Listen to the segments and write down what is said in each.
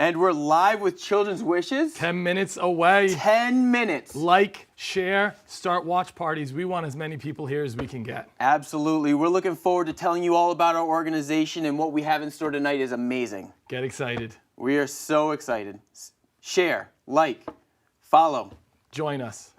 And we're live with Children's Wishes. 10 minutes away. 10 minutes. Like, share, start watch parties. We want as many people here as we can get. Absolutely. We're looking forward to telling you all about our organization, and what we have in store tonight is amazing. Get excited. We are so excited. Share, like, follow. Join us.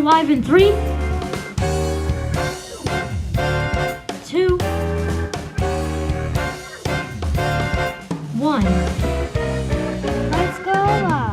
live in 3, 2, 1. Let's go live.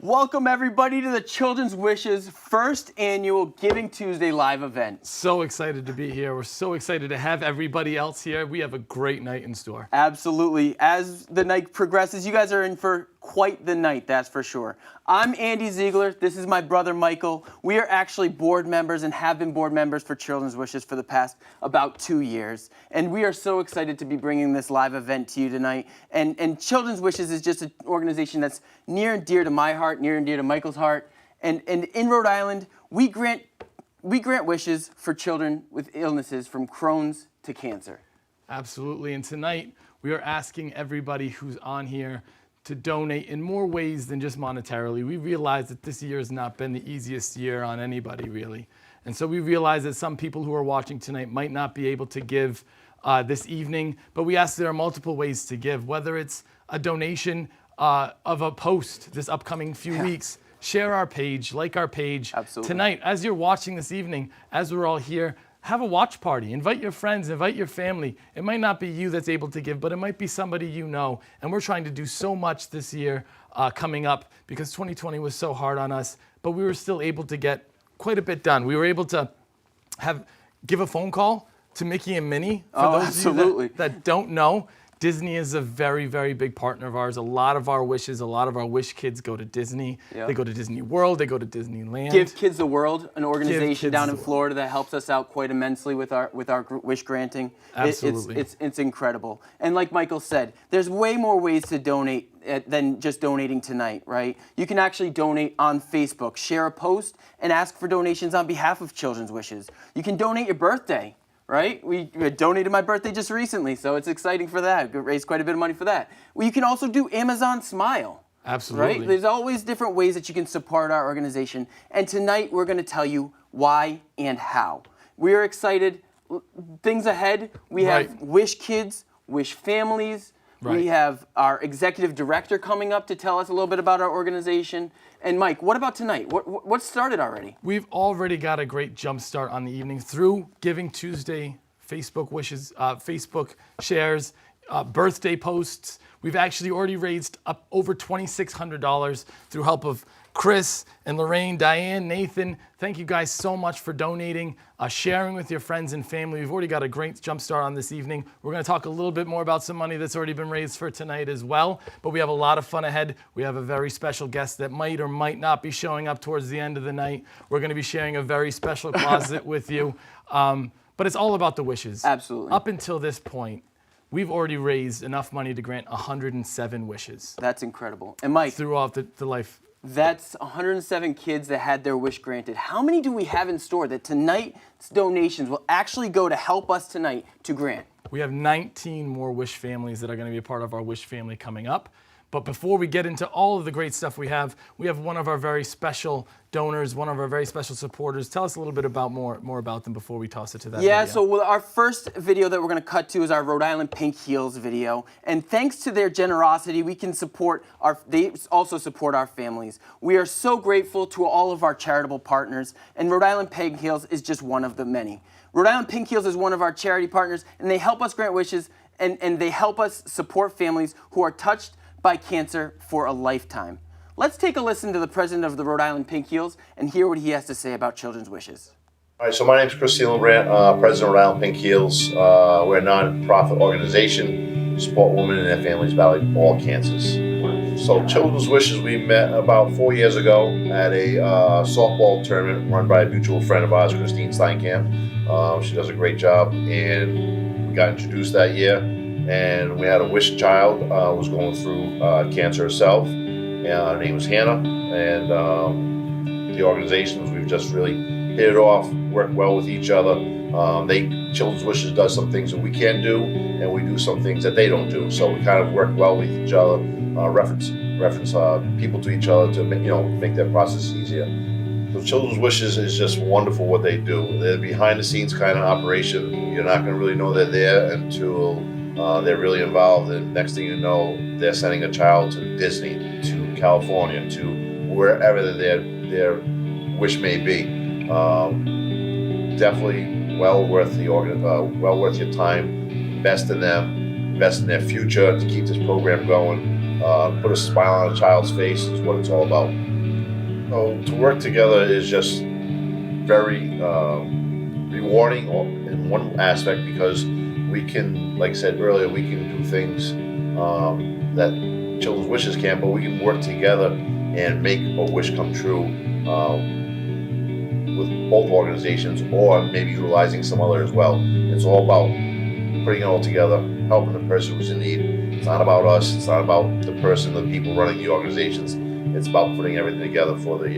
Welcome everybody to the Children's Wishes first annual Giving Tuesday live event. So excited to be here. We're so excited to have everybody else here. We have a great night in store. Absolutely. As the night progresses, you guys are in for quite the night, that's for sure. I'm Andy Ziegler. This is my brother Michael. We are actually board members and have been board members for Children's Wishes for the past about 2 years. And we are so excited to be bringing this live event to you tonight. And Children's Wishes is just an organization that's near and dear to my heart, near and dear to Michael's heart. And in Rhode Island, we grant wishes for children with illnesses from Crohn's to cancer. Absolutely. And tonight, we are asking everybody who's on here to donate in more ways than just monetarily. We realize that this year has not been the easiest year on anybody, really. And so we realize that some people who are watching tonight might not be able to give this evening, but we ask there are multiple ways to give, whether it's a donation of a post this upcoming few weeks. Share our page, like our page. Absolutely. Tonight, as you're watching this evening, as we're all here, have a watch party. Invite your friends, invite your family. It might not be you that's able to give, but it might be somebody you know. And we're trying to do so much this year coming up because 2020 was so hard on us, but we were still able to get quite a bit done. We were able to give a phone call to Mickey and Minnie. For those of you that don't know, Disney is a very, very big partner of ours. A lot of our wishes, a lot of our wish kids go to Disney. Yep. They go to Disney World, they go to Disneyland. Give Kids the World, an organization down in Florida that helps us out quite immensely with our wish granting. Absolutely. It's incredible. And like Michael said, there's way more ways to donate than just donating tonight, right? You can actually donate on Facebook, share a post, and ask for donations on behalf of Children's Wishes. You can donate your birthday. Right? We donated my birthday just recently, so it's exciting for that. We raised quite a bit of money for that. Well, you can also do Amazon Smile. Absolutely. Right? There's always different ways that you can support our organization. And tonight we're going to tell you why and how. We are excited. Things ahead. We have Wish Kids, Wish Families. We have our executive director coming up to tell us a little bit about our organization. And Mike, what about tonight? What started already? We've already got a great jump start on the evening through Giving Tuesday, Facebook wishes, Facebook shares, birthday posts. We've actually already raised up over $2,600 through help of Chris and Lorraine, Diane, Nathan. Thank you guys so much for donating, sharing with your friends and family. We've already got a great jump start on this evening. We're going to talk a little bit more about some money that's already been raised for tonight as well, but we have a lot of fun ahead. We have a very special guest that might or might not be showing up towards the end of the night. We're going to be sharing a very special closet with you, but it's all about the wishes. Absolutely. Up until this point, we've already raised enough money to grant 107 wishes. That's incredible. And Mike, throughout the life. That's 107 kids that had their wish granted. How many do we have in store that tonight's donations will actually go to help us tonight to grant? We have 19 more wish families that are going to be a part of our wish family coming up. But before we get into all of the great stuff we have one of our very special donors, one of our very special supporters. Tell us a little bit about more about them before we toss it to that video. So our first video that we're going to cut to is our Rhode Island Pink Heels video. And thanks to their generosity, we can they also support our families. We are so grateful to all of our charitable partners, and Rhode Island Pink Heels is just one of the many. Rhode Island Pink Heels is one of our charity partners, and they help us grant wishes, and they help us support families who are touched by cancer for a lifetime. Let's take a listen to the president of the Rhode Island Pink Heels and hear what he has to say about children's wishes. All right, so my name is Chris Brandt, president of Rhode Island Pink Heels. We're a non-profit organization to support women and their families battling all cancers. So Children's Wishes, we met about 4 years ago at a softball tournament run by a mutual friend of ours, Christine Steinkamp. She does a great job, and we got introduced that year. And we had a wish child who was going through cancer herself. Her name was Hannah, and the organizations, we've just really hit it off, work well with each other. Children's Wishes does some things that we can do, and we do some things that they don't do. So we kind of work well with each other, reference people to each other to make their process easier. So Children's Wishes is just wonderful what they do. They're behind the scenes kind of operation. You're not going to really know they're there until they're really involved. And next thing you know, they're sending a child to Disney, to California, to wherever their wish may be. Definitely well worth your time. Invest in them, invest in their future to keep this program going. Put a smile on a child's face is what it's all about. So to work together is just very rewarding in one aspect, because we can, like I said earlier, we can do things that Children's Wishes can't, but we can work together and make a wish come true with both organizations, or maybe utilizing some other as well. It's all about putting it all together, helping the person who's in need. It's not about us, it's not about the person, the people running the organizations. It's about putting everything together for the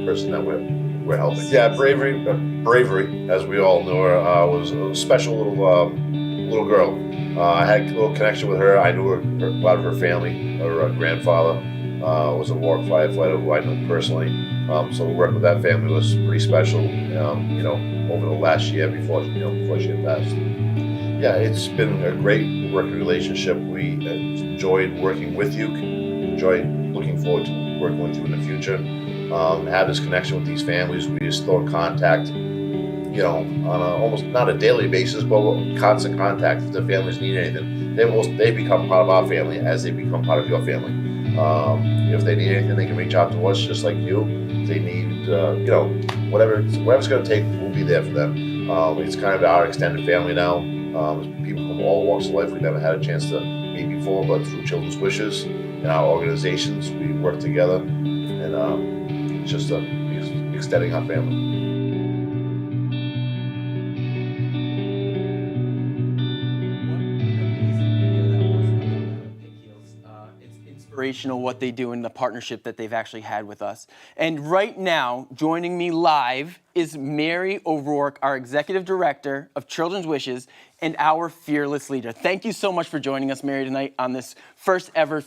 person that we're helping. Yeah, bravery, as we all know her, was a special little girl. I had a little connection with her. I knew a lot of her family. Her grandfather was a war firefighter who I knew personally. So working with that family was pretty special. Over the last year before she had passed. Yeah, it's been a great working relationship. We enjoyed working with you. Enjoyed looking forward to working with you in the future. Have this connection with these families. We are still in contact, on almost not a daily basis, but constant contact. If the families need anything, they become part of our family as they become part of your family. If they need anything, they can reach out to us just like you. If they need, whatever's going to take, we'll be there for them. It's kind of our extended family now. People from all walks of life we never had a chance to meet before, but through Children's Wishes and our organizations, we work together, and it's just extending our family. Inspirational what they do and the partnership that they've actually had with us. And right now, joining me live is Mary O'Rourke, our Executive Director of Children's Wishes and our fearless leader. Thank you so much for joining us, Mary, tonight on this first ever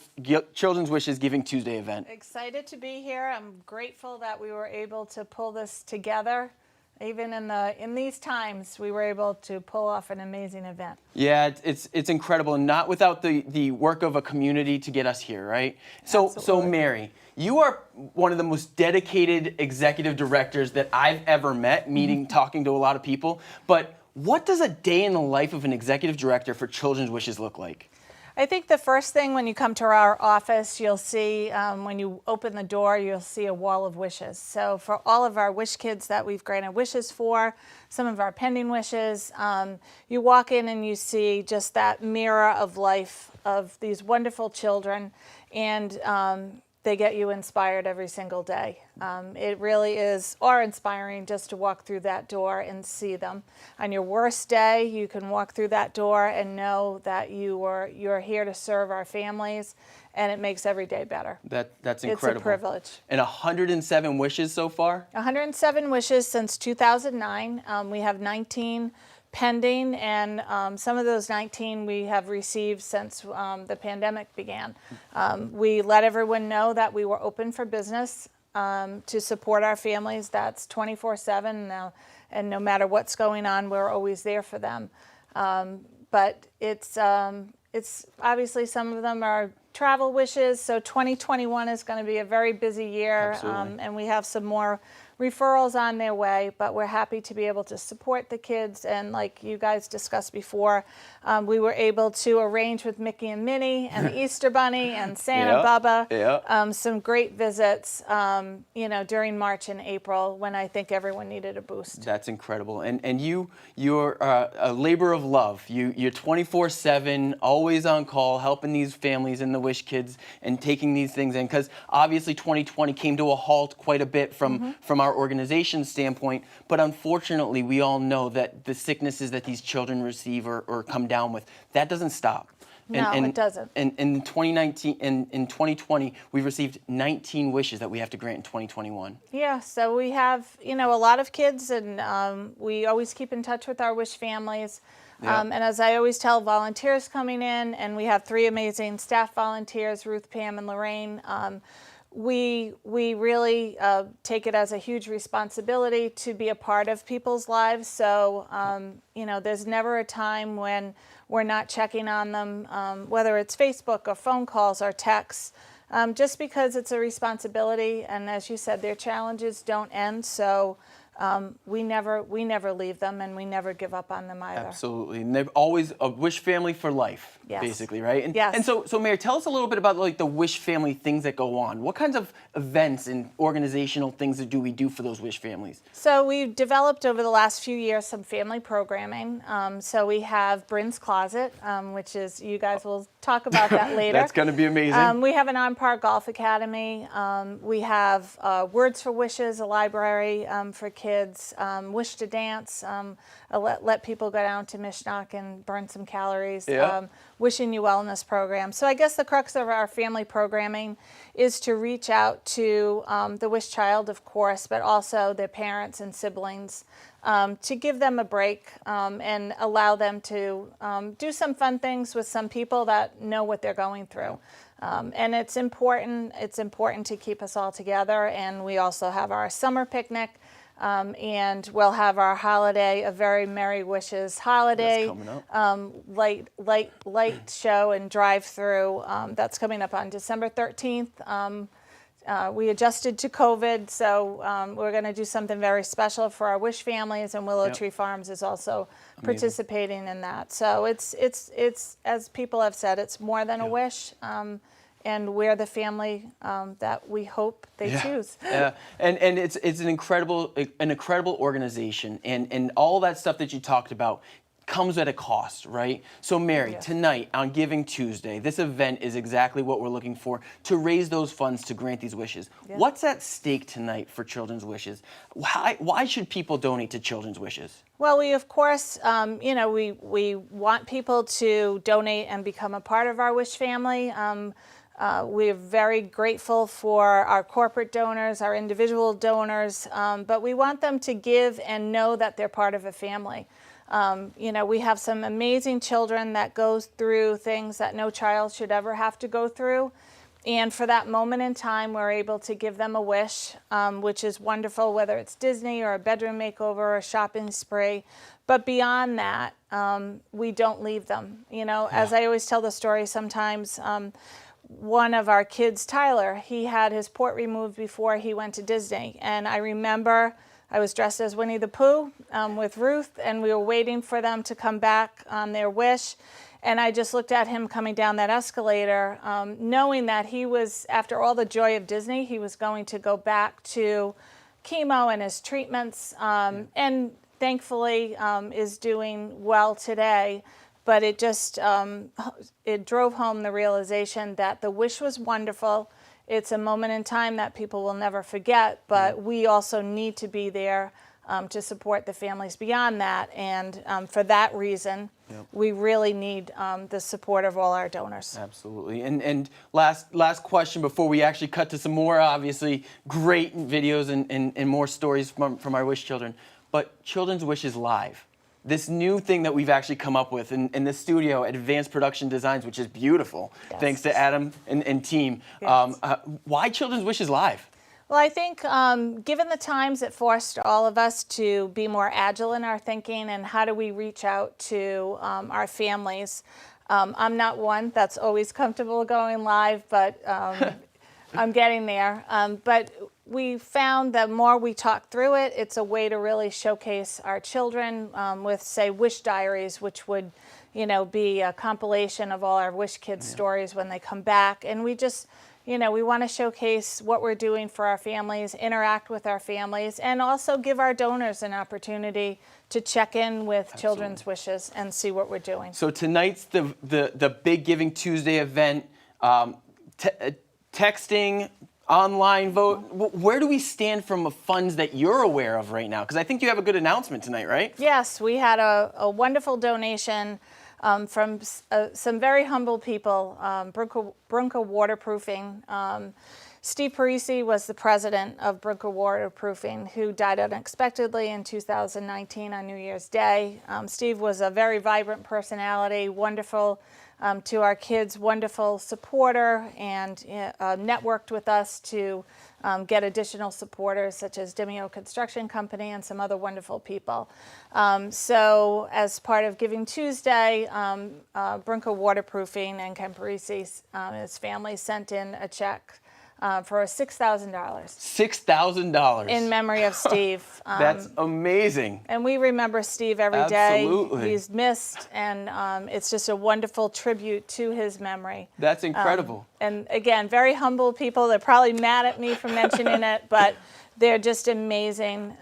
Children's Wishes Giving Tuesday event. Excited to be here. I'm grateful that we were able to pull this together. Even in these times, we were able to pull off an amazing event. Yeah, it's incredible, and not without the work of a community to get us here, right? So Mary, you are one of the most dedicated executive directors that I've ever met, talking to a lot of people. But what does a day in the life of an executive director for Children's Wishes look like? I think the first thing when you come to our office, you'll see, when you open the door, you'll see a wall of wishes. So for all of our wish kids that we've granted wishes for, some of our pending wishes, you walk in and you see just that mirror of life of these wonderful children, and they get you inspired every single day. It really is awe-inspiring just to walk through that door and see them. On your worst day, you can walk through that door and know that you're here to serve our families, and it makes every day better. That's incredible. It's a privilege. And 107 wishes so far? 107 wishes since 2009. We have 19 pending, and some of those 19 we have received since the pandemic began. We let everyone know that we were open for business to support our families. That's 24/7 now, and no matter what's going on, we're always there for them. But it's obviously some of them are travel wishes, so 2021 is going to be a very busy year, and we have some more referrals on their way, but we're happy to be able to support the kids. And like you guys discussed before, we were able to arrange with Mickey and Minnie and the Easter Bunny and Santa Bubba some great visits, during March and April when I think everyone needed a boost. That's incredible. And you're a labor of love. You're 24/7, always on call, helping these families and the wish kids and taking these things in, because obviously 2020 came to a halt quite a bit from our organization's standpoint, but unfortunately we all know that the sicknesses that these children receive or come down with, that doesn't stop. It doesn't. And in 2019 and in 2020, we've received 19 wishes that we have to grant in 2021. Yeah, so we have, a lot of kids, and we always keep in touch with our wish families. And as I always tell volunteers coming in, and we have 3 amazing staff volunteers, Ruth, Pam, and Lorraine, we really take it as a huge responsibility to be a part of people's lives. So, there's never a time when we're not checking on them, whether it's Facebook or phone calls or texts, just because it's a responsibility. And as you said, their challenges don't end. So we never leave them, and we never give up on them either. Absolutely, and they're always a Wish family for life, Yes. basically, right? And, Yes. And so Mayor, tell us a little bit about like the Wish family things that go on. What kinds of events and organizational things do we do for those Wish families? So we've developed over the last few years some family programming. So we have Bryn's Closet, which is, you guys will talk about that later. That's going to be amazing. We have an on-park golf academy. We have Words for Wishes, a library for kids. Wish to Dance, let people go down to Mishnock and burn some calories. Yeah. Wishing You Wellness program. So I guess the crux of our family programming is to reach out to the Wish child, of course, but also their parents and siblings, to give them a break and allow them to do some fun things with some people that know what they're going through. And it's important to keep us all together. And we also have our summer picnic. And we'll have our holiday, a very Merry Wishes holiday, That's coming up. light show and drive-through. That's coming up on December 13th. We adjusted to COVID, so we're going to do something very special for our Wish families, and Willow Yep. Tree Farms is also participating in that. So it's as people have said, it's more than a wish. And we're the family that we hope they choose. Yeah, and it's an incredible organization, and all that stuff that you talked about comes at a cost, right? So Mary, tonight on Giving Tuesday, this event is exactly what we're looking for to raise those funds to grant these wishes. Yeah. What's at stake tonight for Children's Wishes? Why should people donate to Children's Wishes? Well, we of course, we want people to donate and become a part of our Wish family. We're very grateful for our corporate donors, our individual donors, but we want them to give and know that they're part of a family. We have some amazing children that go through things that no child should ever have to go through. And for that moment in time, we're able to give them a wish, which is wonderful, whether it's Disney or a bedroom makeover or a shopping spree. But beyond that, we don't leave them. As I always tell the story sometimes, one of our kids, Tyler, he had his port removed before he went to Disney. And I remember I was dressed as Winnie the Pooh with Ruth, and we were waiting for them to come back on their wish. And I just looked at him coming down that escalator, knowing that he was, after all the joy of Disney, he was going to go back to chemo and his treatments, and thankfully is doing well today. But it just, it drove home the realization that the wish was wonderful. It's a moment in time that people will never forget, but we also need to be there to support the families beyond that. And for that reason, we really need the support of all our donors. Absolutely. And last question before we actually cut to some more, obviously, great videos and more stories from our Wish children. But Children's Wishes Live. This new thing that we've actually come up with in the studio at Advanced Production Designs, which is beautiful, thanks to Adam and team. Yes. Why Children's Wishes Live? Well, I think given the times, it forced all of us to be more agile in our thinking and how do we reach out to our families. I'm not one that's always comfortable going live, but I'm getting there. But we found that more we talk through it, it's a way to really showcase our children with, say, Wish Diaries, which would, be a compilation of all our Wish Kids stories when they come back. And we just, we want to showcase what we're doing for our families, interact with our families, and also give our donors an opportunity to check in with Children's Wishes and see what we're doing. So tonight's the big Giving Tuesday event. Texting, online vote. Where do we stand from funds that you're aware of right now? Because I think you have a good announcement tonight, right? Yes, we had a wonderful donation from some very humble people, Brunco Waterproofing. Steve Parisi was the president of Brinker Waterproofing, who died unexpectedly in 2019 on New Year's Day. Steve was a very vibrant personality, wonderful to our kids, wonderful supporter, and networked with us to get additional supporters such as Demio Construction Company and some other wonderful people. So as part of Giving Tuesday, Brinker Waterproofing and Ken Parisi, his family sent in a check for $6,000 $6,000 in memory of Steve. That's amazing. And we remember Steve every day. Absolutely. He's missed, and it's just a wonderful tribute to his memory. That's incredible. And again, very humble people. They're probably mad at me for mentioning it, but they're just amazing,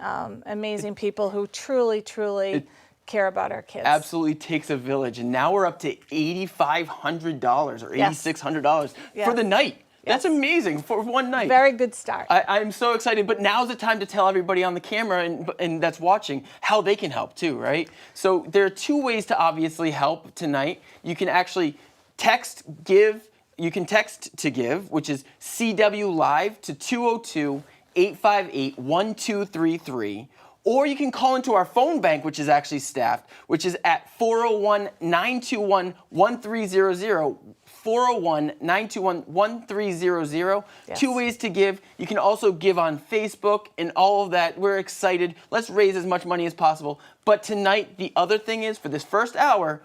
amazing people who truly, truly care about our kids. Absolutely takes a village. And now we're up to $8,500 or $8,600 for the night. That's amazing for one night. Very good start. I'm so excited, but now's the time to tell everybody on the camera and that's watching how they can help too, right? So there are two ways to obviously help tonight. You can actually text GIVE. You can text to GIVE, which is CW Live to 202-858-1233. Or you can call into our phone bank, which is actually staffed, which is at 401-921-1300. 401-921-1300. Yes. Two ways to give. You can also give on Facebook and all of that. We're excited. Let's raise as much money as possible. But tonight, the other thing is, for this first hour,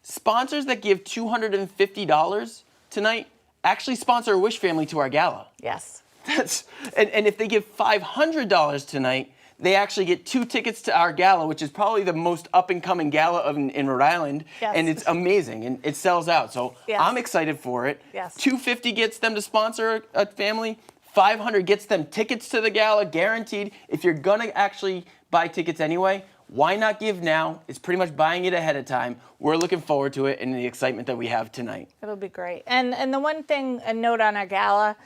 sponsors that give $250 tonight actually sponsor a Wish family to our gala. Yes. And if they give $500 tonight, they actually get 2 tickets to our gala, which is probably the most up-and-coming gala in Rhode Island. Yes. And it's amazing, and it sells out. So Yes. I'm excited for it. Yes. $250 gets them to sponsor a family. $500 gets them tickets to the gala, guaranteed. If you're gonna actually buy tickets anyway, why not give now? It's pretty much buying it ahead of time. We're looking forward to it and the excitement that we have tonight. It'll be great. And the one thing, a note on our gala,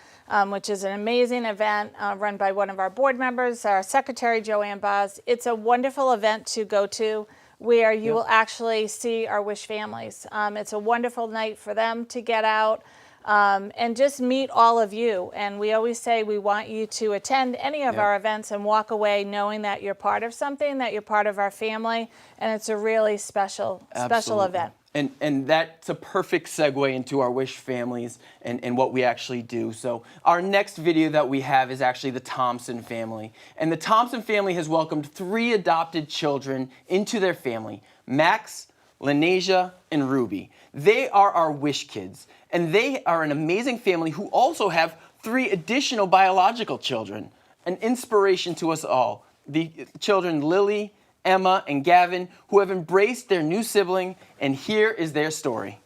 which is an amazing event run by one of our board members, our secretary, Joanne Boz. It's a wonderful event to go to where you will actually see our Wish families. It's a wonderful night for them to get out and just meet all of you. And we always say we want you to attend any of our events and walk away knowing that you're part of something, that you're part of our family, and it's a really special event. And that's a perfect segue into our Wish families and what we actually do. So our next video that we have is actually the Thompson family. And the Thompson family has welcomed 3 adopted children into their family, Max, Lenasia, and Ruby. They are our Wish kids. And they are an amazing family who also have 3 additional biological children, an inspiration to us all. The children Lily, Emma, and Gavin, who have embraced their new sibling, and here is their story.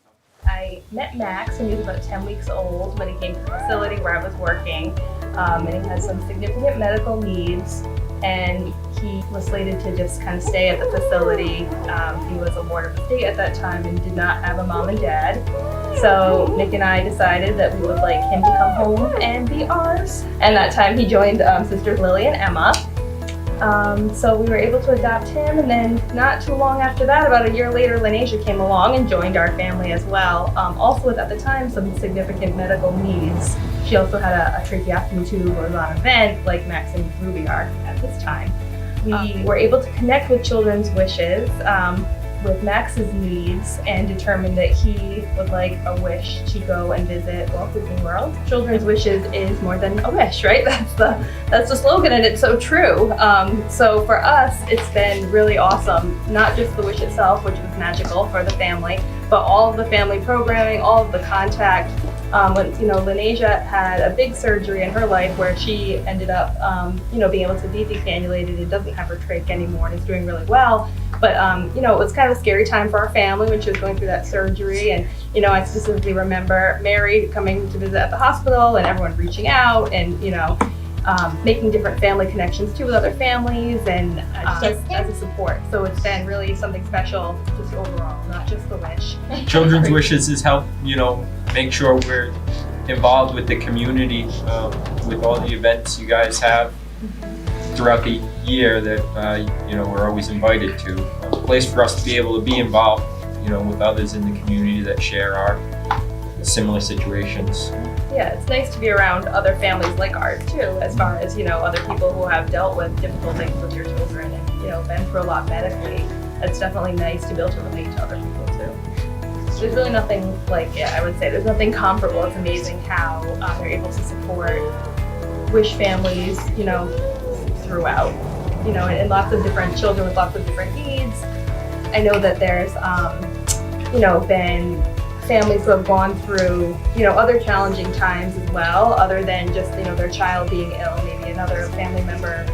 I met Max when he was about 10 weeks old when he came to the facility where I was working, and he had some significant medical needs, and he was slated to just kind of stay at the facility. He was a ward of the state at that time and did not have a mom and dad. So Nick and I decided that we would like him to come home and be ours. And that time he joined sisters Lily and Emma. So we were able to adopt him, and then not too long after that, about a year later, Lenasia came along and joined our family as well. Also with, at the time, some significant medical needs. She also had a tracheostomy tube, was on a vent, like Max and Ruby are at this time. We were able to connect with Children's Wishes with Max's needs and determined that he would like a wish to go and visit Walt Disney World. Children's Wishes is more than a wish, right? That's the slogan, and it's so true. So for us, it's been really awesome. Not just the wish itself, which was magical for the family, but all of the family programming, all of the contact. When Lenasia had a big surgery in her life where she ended up, being able to be decannulated and doesn't have her trach anymore and is doing really well. But it was kind of a scary time for our family when she was going through that surgery. And I specifically remember Mary coming to visit at the hospital and everyone reaching out and making different family connections too with other families and just as a support. So it's been really something special just overall, not just the wish. Children's Wishes has helped, make sure we're involved with the community with all the events you guys have throughout the year that we're always invited to. A place for us to be able to be involved, with others in the community that share our similar situations. Yeah, it's nice to be around other families like ours too, as far as, other people who have dealt with difficult things with your children and, been through a lot medically. It's definitely nice to be able to relate to other people too. There's really nothing like it, I would say. There's nothing comparable. It's amazing how they're able to support wish families, throughout, and lots of different children with lots of different needs. I know that there's, been families who have gone through, other challenging times as well, other than just, their child being ill. Maybe another family member,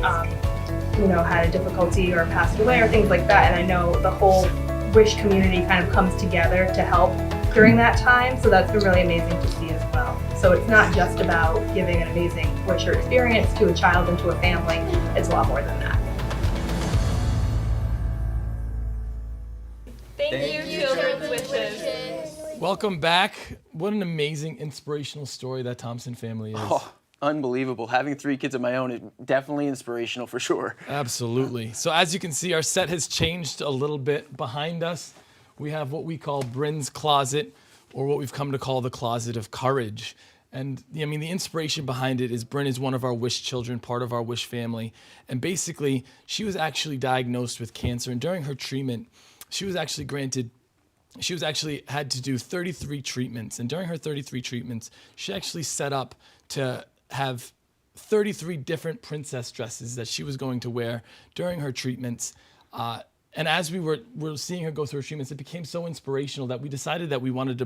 had a difficulty or passed away or things like that. And I know the whole Wish community kind of comes together to help during that time. So that's been really amazing to see as well. So it's not just about giving an amazing Wisher experience to a child and to a family. It's a lot more than that. Thank you, Children's Wishes. Welcome back. What an amazing, inspirational story that Thompson family is. Oh, unbelievable. Having 3 kids of my own is definitely inspirational for sure. Absolutely. So as you can see, our set has changed a little bit. Behind us, we have what we call Bryn's Closet, or what we've come to call the Closet of Courage. And the inspiration behind it is Bryn is one of our Wish children, part of our Wish family. And basically, she was actually diagnosed with cancer. And during her treatment, she was actually had to do 33 treatments. And during her 33 treatments, she actually set up to have 33 different princess dresses that she was going to wear during her treatments. And as we were seeing her go through her treatments, it became so inspirational that we decided that we wanted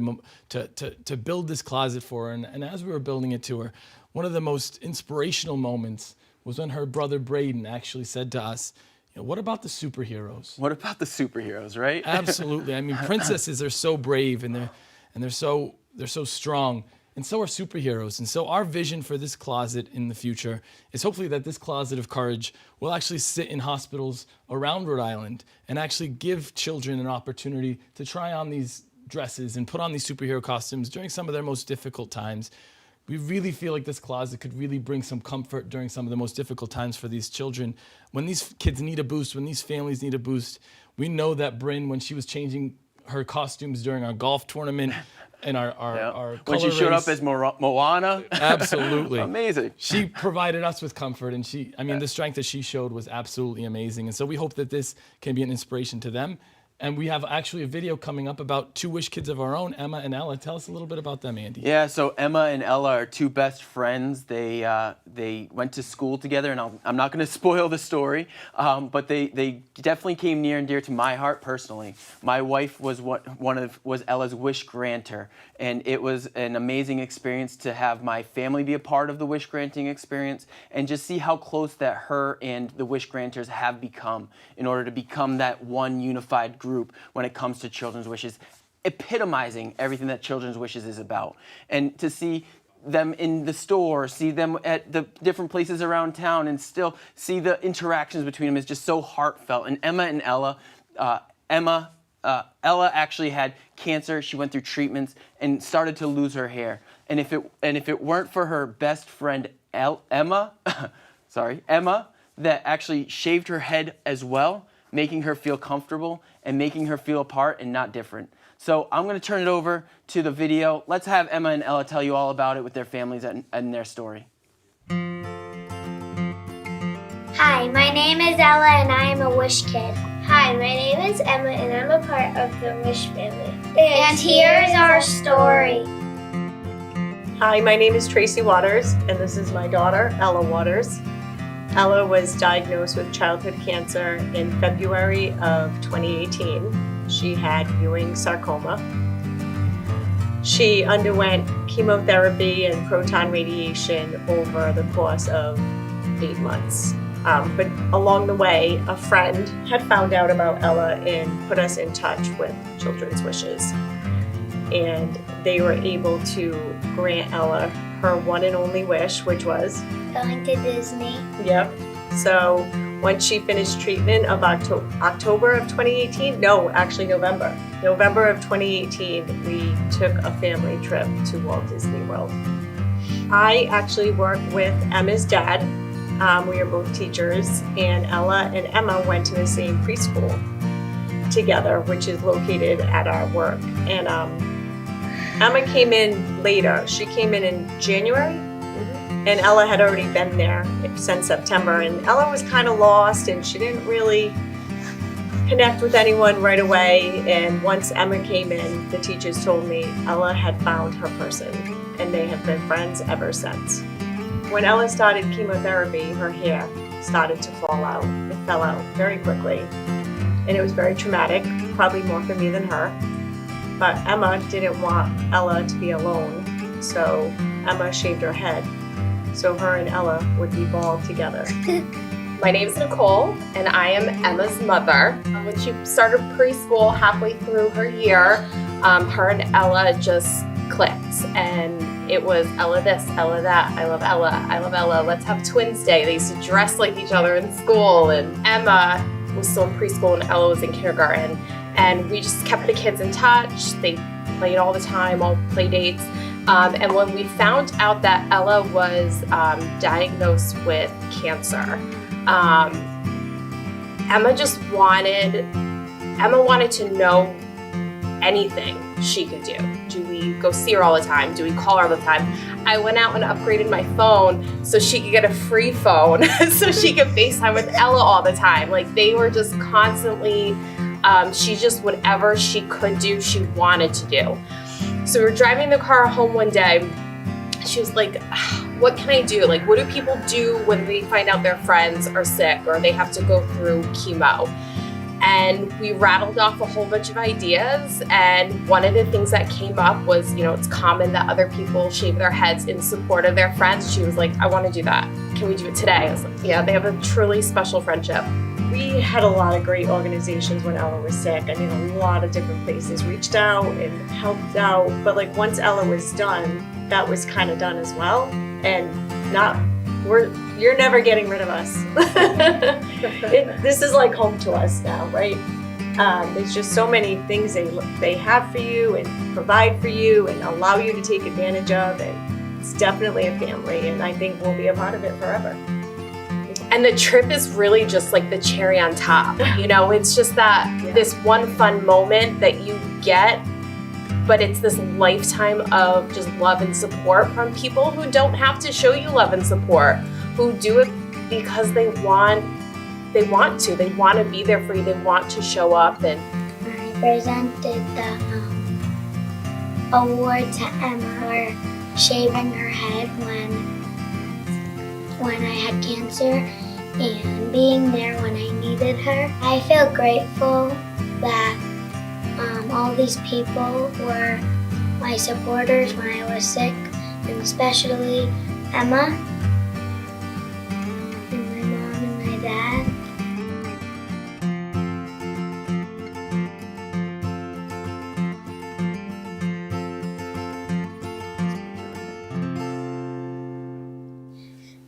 to build this closet for her. And as we were building it to her, one of the most inspirational moments was when her brother Braden actually said to us, what about the superheroes? What about the superheroes, right? Absolutely. Princesses are so brave and they're so strong, and so are superheroes. And so our vision for this closet in the future is hopefully that this Closet of Courage will actually sit in hospitals around Rhode Island and actually give children an opportunity to try on these dresses and put on these superhero costumes during some of their most difficult times. We really feel like this closet could really bring some comfort during some of the most difficult times for these children. When these kids need a boost, when these families need a boost, we know that Bryn, when she was changing her costumes during our golf tournament and our when she showed up as Moana. Absolutely. Amazing. She provided us with comfort, and the strength that she showed was absolutely amazing. And so we hope that this can be an inspiration to them. And we have actually a video coming up about 2 Wish kids of our own, Emma and Ella. Tell us a little bit about them, Andy. Yeah, so Emma and Ella are 2 best friends. They went to school together, and I'm not going to spoil the story, but they definitely came near and dear to my heart personally. My wife was was Ella's Wish granter, and it was an amazing experience to have my family be a part of the Wish granting experience and just see how close that her and the Wish granters have become in order to become that one unified group when it comes to Children's Wishes, epitomizing everything that Children's Wishes is about. And to see them in the store, see them at the different places around town, and still see the interactions between them is just so heartfelt. And Emma and Ella, Ella actually had cancer. She went through treatments and started to lose her hair. And if it weren't for her best friend Emma, that actually shaved her head as well, making her feel comfortable and making her feel apart and not different. So I'm going to turn it over to the video. Let's have Emma and Ella tell you all about it with their families and their story. Hi, my name is Ella and I am a Wish kid. Hi, my name is Emma and I'm a part of the Wish family. And here's our story. Hi, my name is Tracy Waters and this is my daughter, Ella Waters. Ella was diagnosed with childhood cancer in February of 2018. She had Ewing sarcoma. She underwent chemotherapy and proton radiation over the course of 8 months. But along the way, a friend had found out about Ella and put us in touch with Children's Wishes. And they were able to grant Ella her one and only wish, which was Going to Disney. Yep. So once she finished treatment of October of 2018, November of 2018, we took a family trip to Walt Disney World. I actually work with Emma's dad. We are both teachers, and Ella and Emma went to the same preschool together, which is located at our work. And Emma came in later. She came in January, and Ella had already been there since September. And Ella was kind of lost, and she didn't really connect with anyone right away. And once Emma came in, the teachers told me Ella had found her person, and they have been friends ever since. When Ella started chemotherapy, her hair started to fall out. It fell out very quickly, and it was very traumatic, probably more for me than her. But Emma didn't want Ella to be alone, so Emma shaved her head so her and Ella would be bald together. My name is Nicole, and I am Emma's mother. When she started preschool halfway through her year, her and Ella just clicked, and it was Ella this, Ella that, I love Ella, let's have twins day. They used to dress like each other in school, and Emma was still in preschool and Ella was in kindergarten. And we just kept the kids in touch. They played all the time, all play dates. And when we found out that Ella was diagnosed with cancer, Emma wanted to know anything she could do. Do we go see her all the time? Do we call her all the time? I went out and upgraded my phone so she could get a free phone so she could FaceTime with Ella all the time. Like, they were just constantly, she just, whatever she could do, she wanted to do. So we were driving the car home one day. She was like, what can I do? Like, what do people do when they find out their friends are sick or they have to go through chemo? And we rattled off a whole bunch of ideas. And one of the things that came up was, it's common that other people shave their heads in support of their friends. She was like, I want to do that. Can we do it today? I was like, yeah, they have a truly special friendship. We had a lot of great organizations when Ella was sick. I mean, a lot of different places reached out and helped out. But like, once Ella was done, that was kind of done as well. And you're never getting rid of us. This is like home to us now, right? There's just so many things they have for you and provide for you and allow you to take advantage of. And it's definitely a family, and I think we'll be a part of it forever. And the trip is really just like the cherry on top. It's just that this one fun moment that you get, but it's this lifetime of just love and support from people who don't have to show you love and support, who do it because they want to. They want to be there for you. They want to show up. And I presented the award to Emma for shaving her head when I had cancer and being there when I needed her. I feel grateful that all these people were my supporters when I was sick, and especially Emma and my mom and my dad.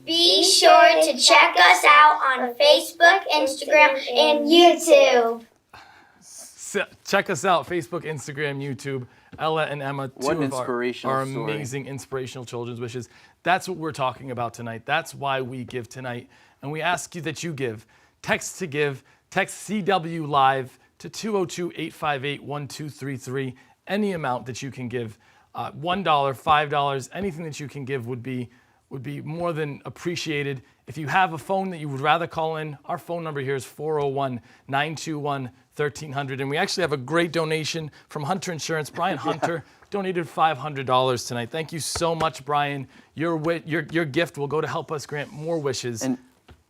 Be sure to check us out on Facebook, Instagram, and YouTube. Check us out, Facebook, Instagram, YouTube. Ella and Emma, What two an of inspirational our story. amazing inspirational children's wishes. That's what we're talking about tonight. That's why we give tonight. And we ask you that you give. Text to give. Text CW Live to 202-858-1233. Any amount that you can give. $1, $5, anything that you can give would be more than appreciated. If you have a phone that you would rather call in, our phone number here is 401-921-1300. And we actually have a great donation from Hunter Insurance. Brian Hunter donated $500 tonight. Thank you so much, Brian. Your gift will go to help us grant more wishes.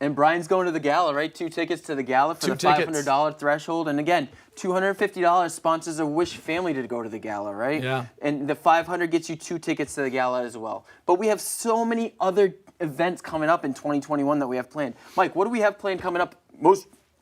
And Brian's going to the gala, right? 2 tickets to the gala for the $500 threshold. And again, $250 sponsors a Wish family to go to the gala, right? Yeah. And the $500 gets you 2 tickets to the gala as well. But we have so many other events coming up in 2021 that we have planned. Mike, what do we have planned coming up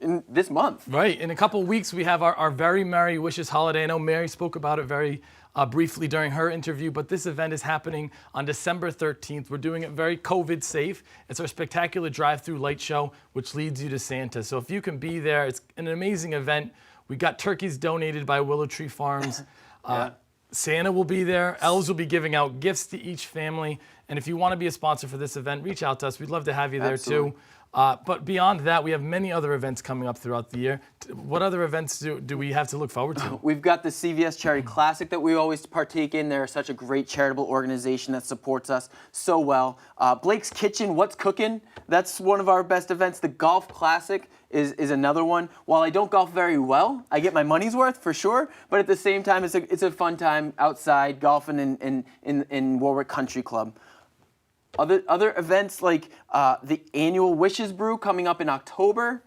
in this month? Right. In a couple of weeks, we have our Very Merry Wishes holiday. I know Mary spoke about it very briefly during her interview, but this event is happening on December 13th. We're doing it very COVID safe. It's our spectacular drive-through light show, which leads you to Santa. So if you can be there, it's an amazing event. We got turkeys donated by Willow Tree Farms. Santa will be there. Elves will be giving out gifts to each family. And if you want to be a sponsor for this event, reach out to us. We'd love to have you there too. But beyond that, we have many other events coming up throughout the year. What other events do we have to look forward to? We've got the CVS Charity Classic that we always partake in. They're such a great charitable organization that supports us so well. Blake's Kitchen, What's Cooking? That's one of our best events. The Golf Classic is another one. While I don't golf very well, I get my money's worth for sure. But at the same time, it's a fun time outside golfing in Warwick Country Club. Other events like the annual Wishes Brew coming up in October.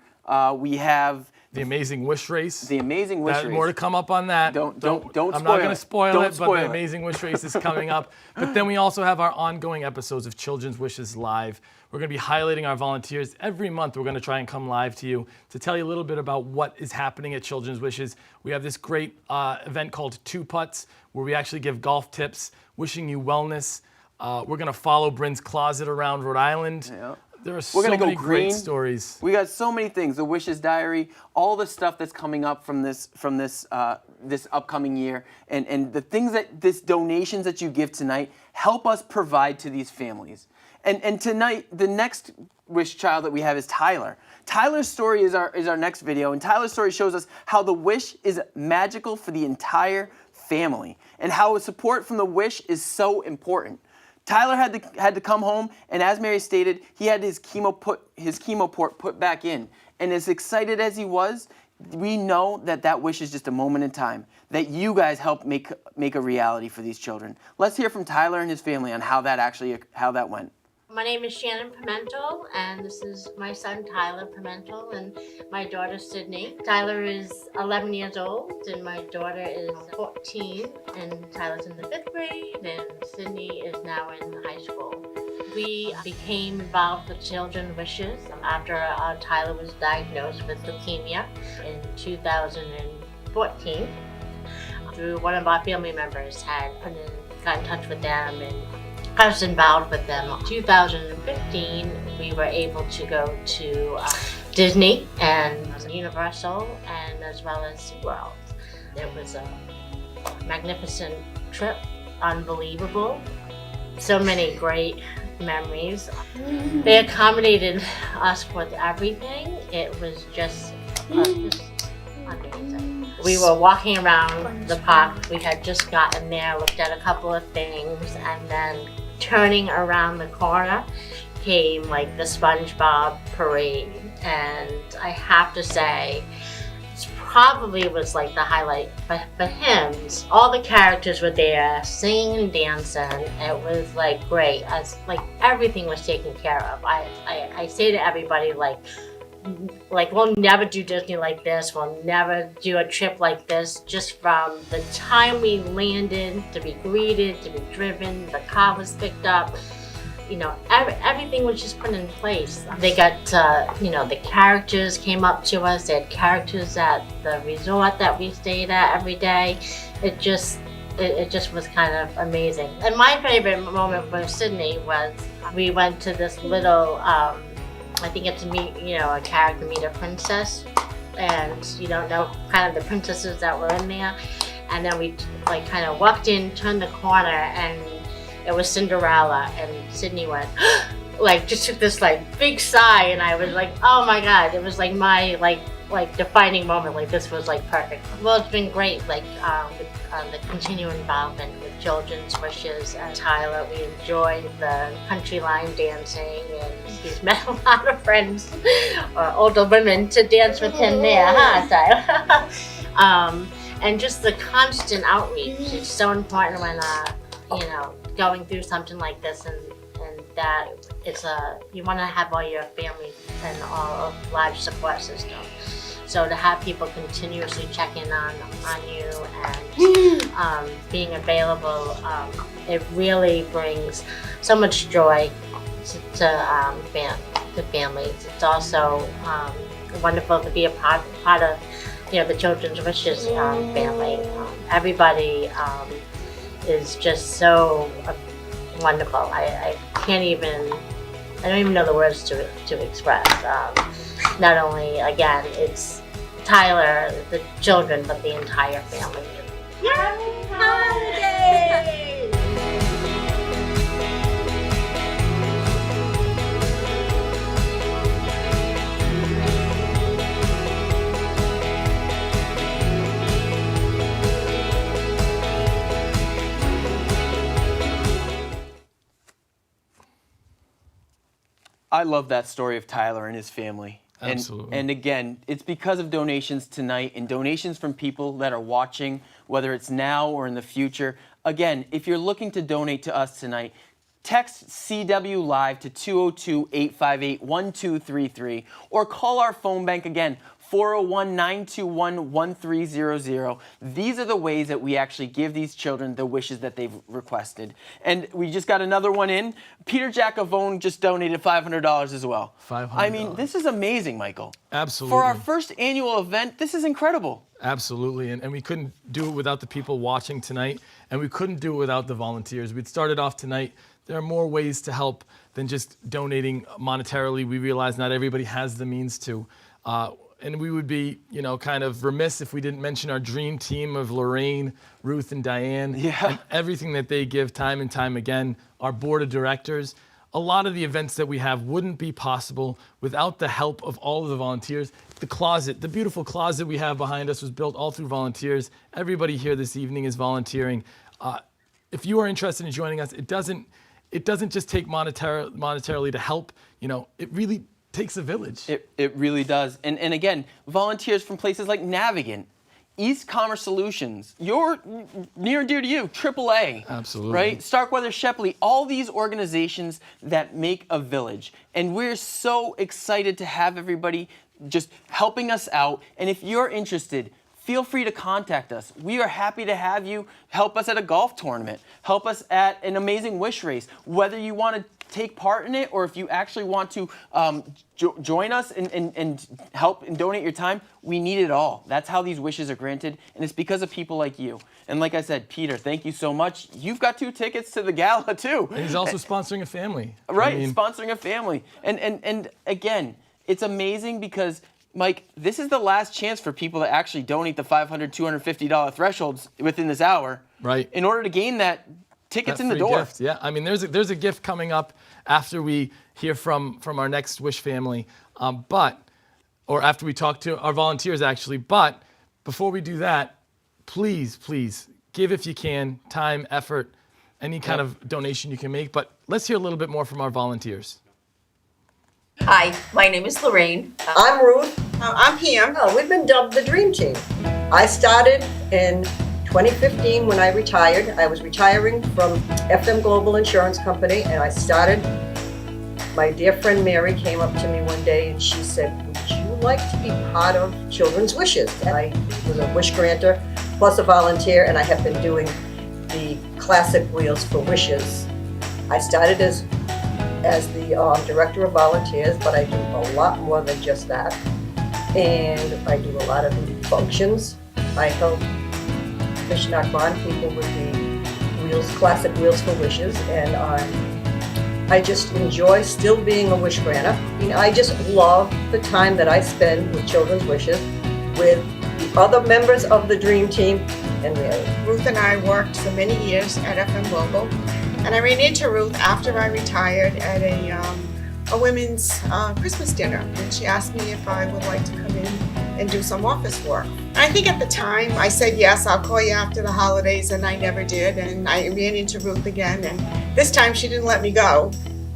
We have the Amazing Wish Race. The Amazing Wish Race. More to come up on that. Don't I'm spoil not going to spoil Don't it, but the Amazing Wish Race is coming up. But then we also have our ongoing episodes of Children's Wishes Live. We're going to be highlighting our volunteers. Every month we're going to try and come live to you to tell you a little bit about what is happening at Children's Wishes. We have this great event called Two Putts, where we actually give golf tips, wishing you wellness. We're going to follow Bryn's Closet around Rhode Island. Yeah. There are so many great stories. We got so many things. The Wishes Diary, all the stuff that's coming up from this upcoming year, and the things this donations that you give tonight help us provide to these families. And tonight, the next wish child that we have is Tyler. Tyler's story is our next video, and Tyler's story shows us how the wish is magical for the entire family, and how support from the wish is so important. Tyler had to come home, and as Mary stated, he had his chemo port put back in. And as excited as he was, we know that wish is just a moment in time, that you guys helped make a reality for these children. Let's hear from Tyler and his family on how that went. My name is Shannon Pimentel, and this is my son Tyler Pimentel and my daughter Sydney. Tyler is 11 years old and my daughter is 14, and Tyler's in the 5th grade and Sydney is now in high school. We became involved with Children's Wishes after Tyler was diagnosed with leukemia in 2014. Through one of our family members had got in touch with them and I was involved with them. In 2015, we were able to go to Disney and Universal, and as well as SeaWorld. It was a magnificent trip, unbelievable. So many great memories. They accommodated us with everything. It was just amazing. We were walking around the park. We had just gotten there, looked at a couple of things, and then turning around the corner came like the SpongeBob parade, and I have to say it probably was like the highlight for him. All the characters were there singing and dancing. It was like great, as like everything was taken care of. I say to everybody like we'll never do Disney like this, we'll never do a trip like this. Just from the time we landed, to be greeted, to be driven, the car was picked up, you know, everything was just put in place. They got, the characters came up to us, they had characters at the resort that we stayed at every day. It just was kind of amazing. And my favorite moment with Sydney was we went to this little, I think it's a character meet a princess, and you don't know kind of the princesses that were in there. And then we like kind of walked in, turned the corner, and it was Cinderella, and Sydney went like just took this like big sigh, and I was like, oh my god, it was like my like defining moment. Like this was like perfect. Well, it's been great, like with the continuing involvement with Children's Wishes and Tyler. We enjoyed the country line dancing, and he's met a lot of friends or older women to dance with him there, huh, Tyler? And just the constant outreach is so important when going through something like this, and that it's you want to have all your family and all a large support system. So to have people continuously checking on you and being available, it really brings so much joy to families. It's also wonderful to be a part of the Children's Wishes family. Everybody is just so wonderful. I don't even know the words to express. Not only, again, it's Tyler, the children, but the entire family. Happy holidays! I love that story of Tyler and his family. Absolutely. And again, it's because of donations tonight and donations from people that are watching, whether it's now or in the future. Again, if you're looking to donate to us tonight, text CW Live to 202-858-1233 or call our phone bank again, 401-921-1300. These are the ways that we actually give these children the wishes that they've requested. And we just got another one in. Peter Jacovone just donated $500 as well. $500. I mean, this is amazing, Michael. Absolutely. For our first annual event, this is incredible. Absolutely, and we couldn't do it without the people watching tonight, and we couldn't do it without the volunteers. We'd started off tonight. There are more ways to help than just donating monetarily. We realize not everybody has the means to. And we would be, kind of remiss if we didn't mention our dream team of Lorraine, Ruth, and Diane. Yeah. And everything that they give time and time again. Our board of directors. A lot of the events that we have wouldn't be possible without the help of all of the volunteers. The closet, the beautiful closet we have behind us was built all through volunteers. Everybody here this evening is volunteering. If you are interested in joining us, it doesn't just take monetarily to help. It really takes a village. It really does. And again, volunteers from places like Navigant, East Commerce Solutions, you're near and dear to you, AAA. Absolutely. Right? Starkweather Shepley, all these organizations that make a village. And we're so excited to have everybody just helping us out. And if you're interested, feel free to contact us. We are happy to have you help us at a golf tournament, help us at an Amazing Wish race, whether you want to take part in it or if you actually want to join us and help and donate your time. We need it all. That's how these wishes are granted, and it's because of people like you. And like I said, Peter, thank you so much. You've got 2 tickets to the gala too. And he's also sponsoring a family. Right, sponsoring a family. And again, it's amazing because, Mike, this is the last chance for people to actually donate the $500, $250 thresholds within this hour. Right. In order to gain that tickets in the free door. gift. Yeah, I mean, there's a gift coming up after we hear from our next Wish family, or after we talk to our volunteers actually. But before we do that, please give if you can, time, effort, any kind of donation you can make. But let's hear a little bit more from our volunteers. Hi, my name is Lorraine. I'm Ruth. I'm Pam. We've been dubbed the Dream Team. I started in 2015 when I retired. I was retiring from FM Global Insurance Company, and I started. My dear friend Mary came up to me one day and she said, "Would you like to be part of Children's Wishes?" And I was a wish granter plus a volunteer, and I have been doing the classic Wheels for Wishes. I started as the director of volunteers, but I do a lot more than just that. And I do a lot of the functions. I help Fishnock Bond people with the classic Wheels for Wishes, and I just enjoy still being a wish granter. I mean, I just love the time that I spend with Children's Wishes, with the other members of the Dream Team, and Mary. Ruth and I worked for many years at FM Global, and I ran into Ruth after I retired at a women's Christmas dinner, and she asked me if I would like to come in and do some office work. I think at the time I said yes, I'll call you after the holidays, and I never did, and I ran into Ruth again, and this time she didn't let me go.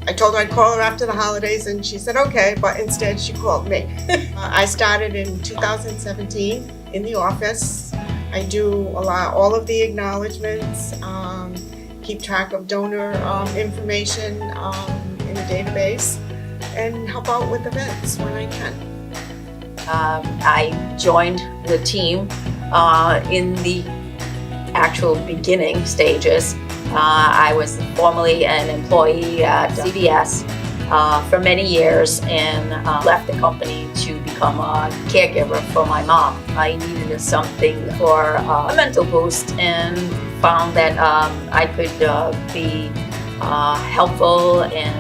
I told her I'd call her after the holidays, and she said okay, but instead she called me. I started in 2017 in the office. I do all of the acknowledgments, keep track of donor information in a database, and help out with events when I can. I joined the team in the actual beginning stages. I was formerly an employee at CVS for many years and left the company to become a caregiver for my mom. I needed something for a mental boost and found that I could be helpful in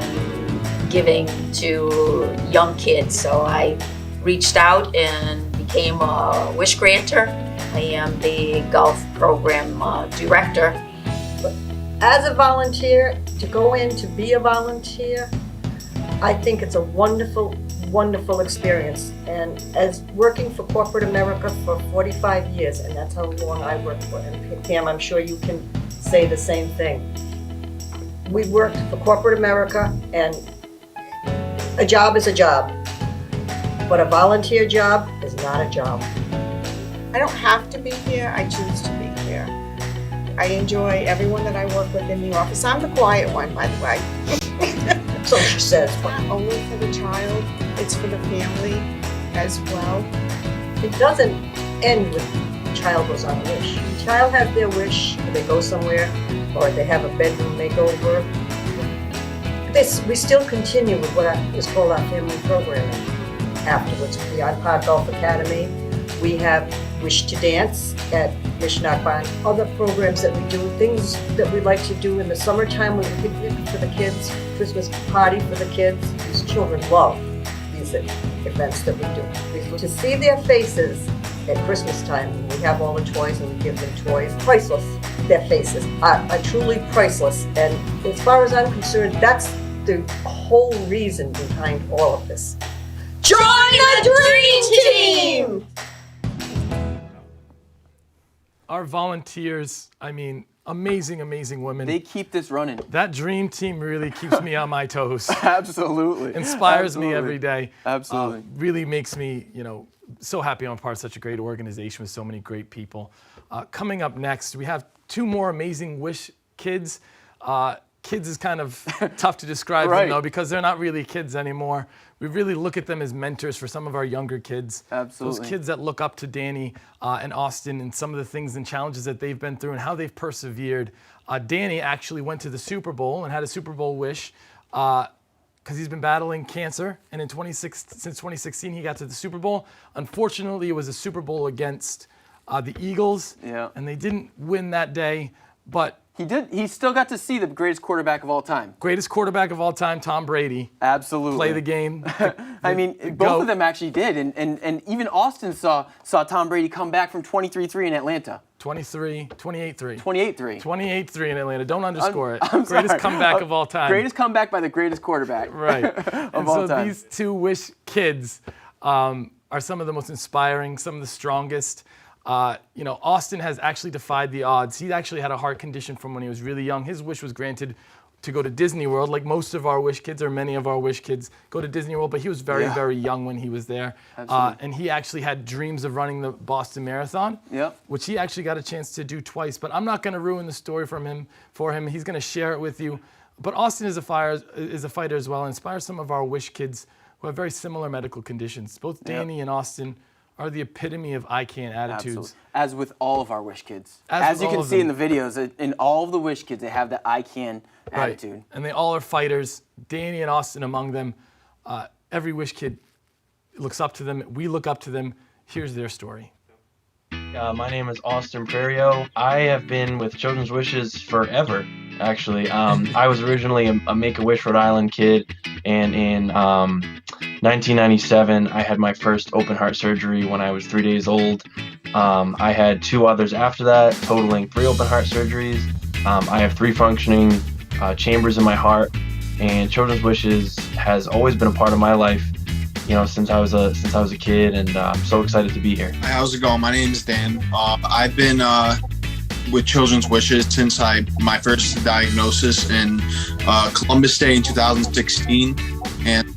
giving to young kids. So I reached out and became a wish granter. I am the golf program director. As a volunteer, to go in to be a volunteer, I think it's a wonderful, wonderful experience. And as working for corporate America for 45 years, and that's how long I worked for, and Pam, I'm sure you can say the same thing. We worked for corporate America, and A job is a job, but a volunteer job is not a job. I don't have to be here, I choose to be here. I enjoy everyone that I work with in the office. I'm the quiet one, by the way. So she says. It's not only for the child, it's for the family as well. It doesn't end with the child goes on a wish. The child has their wish, or they go somewhere, or they have a bedroom makeover. We still continue with what is called our family programming afterwards. Beyond Park Golf Academy, we have Wish to Dance at Mishnak Barn. Other programs that we do, things that we like to do in the summertime with a picnic for the kids, Christmas party for the kids. These children love these events that we do. To see their faces at Christmas time, when we have all the toys and we give them toys, priceless. Their faces are truly priceless. And as far as I'm concerned, that's the whole reason behind all of this. Join the Dream Team! Our volunteers, I mean, amazing, amazing women. They keep this running. That dream team really keeps me on my toes. Absolutely. Inspires me every day. Absolutely. Really makes me, so happy I'm part of such a great organization with so many great people. Coming up next, we have two more amazing Wish kids. Kids is kind of tough to describe them though, because they're not really kids anymore. We really look at them as mentors for some of our younger kids. Absolutely. Those kids that look up to Danny and Austin and some of the things and challenges that they've been through and how they've persevered. Danny actually went to the Super Bowl and had a Super Bowl wish because he's been battling cancer. And since 2016, he got to the Super Bowl. Unfortunately, it was a Super Bowl against the Eagles. Yeah. And they didn't win that day, but he did. He still got to see the greatest quarterback of all time. Greatest quarterback of all time, Tom Brady. Absolutely. Play the game. I mean, both of them actually did. And even Austin saw Tom Brady come back from 23-3 in Atlanta. 28-3. 28-3. 28-3 in Atlanta. Don't underscore it. I'm Greatest sorry. comeback of all time. Greatest comeback by the greatest quarterback. Right. of all time. These two Wish kids are some of the most inspiring, some of the strongest. Austin has actually defied the odds. He actually had a heart condition from when he was really young. His wish was granted to go to Disney World, like most of our Wish kids, or many of our Wish kids go to Disney World, but he was very, very young when he was there. And he actually had dreams of running the Boston Marathon, which he actually got a chance to do twice. But I'm not going to ruin the story for him. He's going to share it with you. But Austin is a fighter as well, and inspires some of our Wish kids who have very similar medical conditions. Both Danny and Austin are the epitome of I can't attitudes. Absolutely. As with all of our Wish kids. As you can see in the videos, in all of the Wish kids, they have the I can attitude. And they all are fighters. Danny and Austin among them. Every Wish kid looks up to them. We look up to them. Here's their story. My name is Austin Prario. I have been with Children's Wishes forever, actually. I was originally a Make-A-Wish Rhode Island kid, and in 1997, I had my first open heart surgery when I was 3 days old. I had two others after that, totaling 3 open heart surgeries. I have 3 functioning chambers in my heart, and Children's Wishes has always been a part of my life, since I was a kid, and I'm so excited to be here. Hi, how's it going? My name is Dan. I've been with Children's Wishes since my first diagnosis in Columbus Day in 2016, and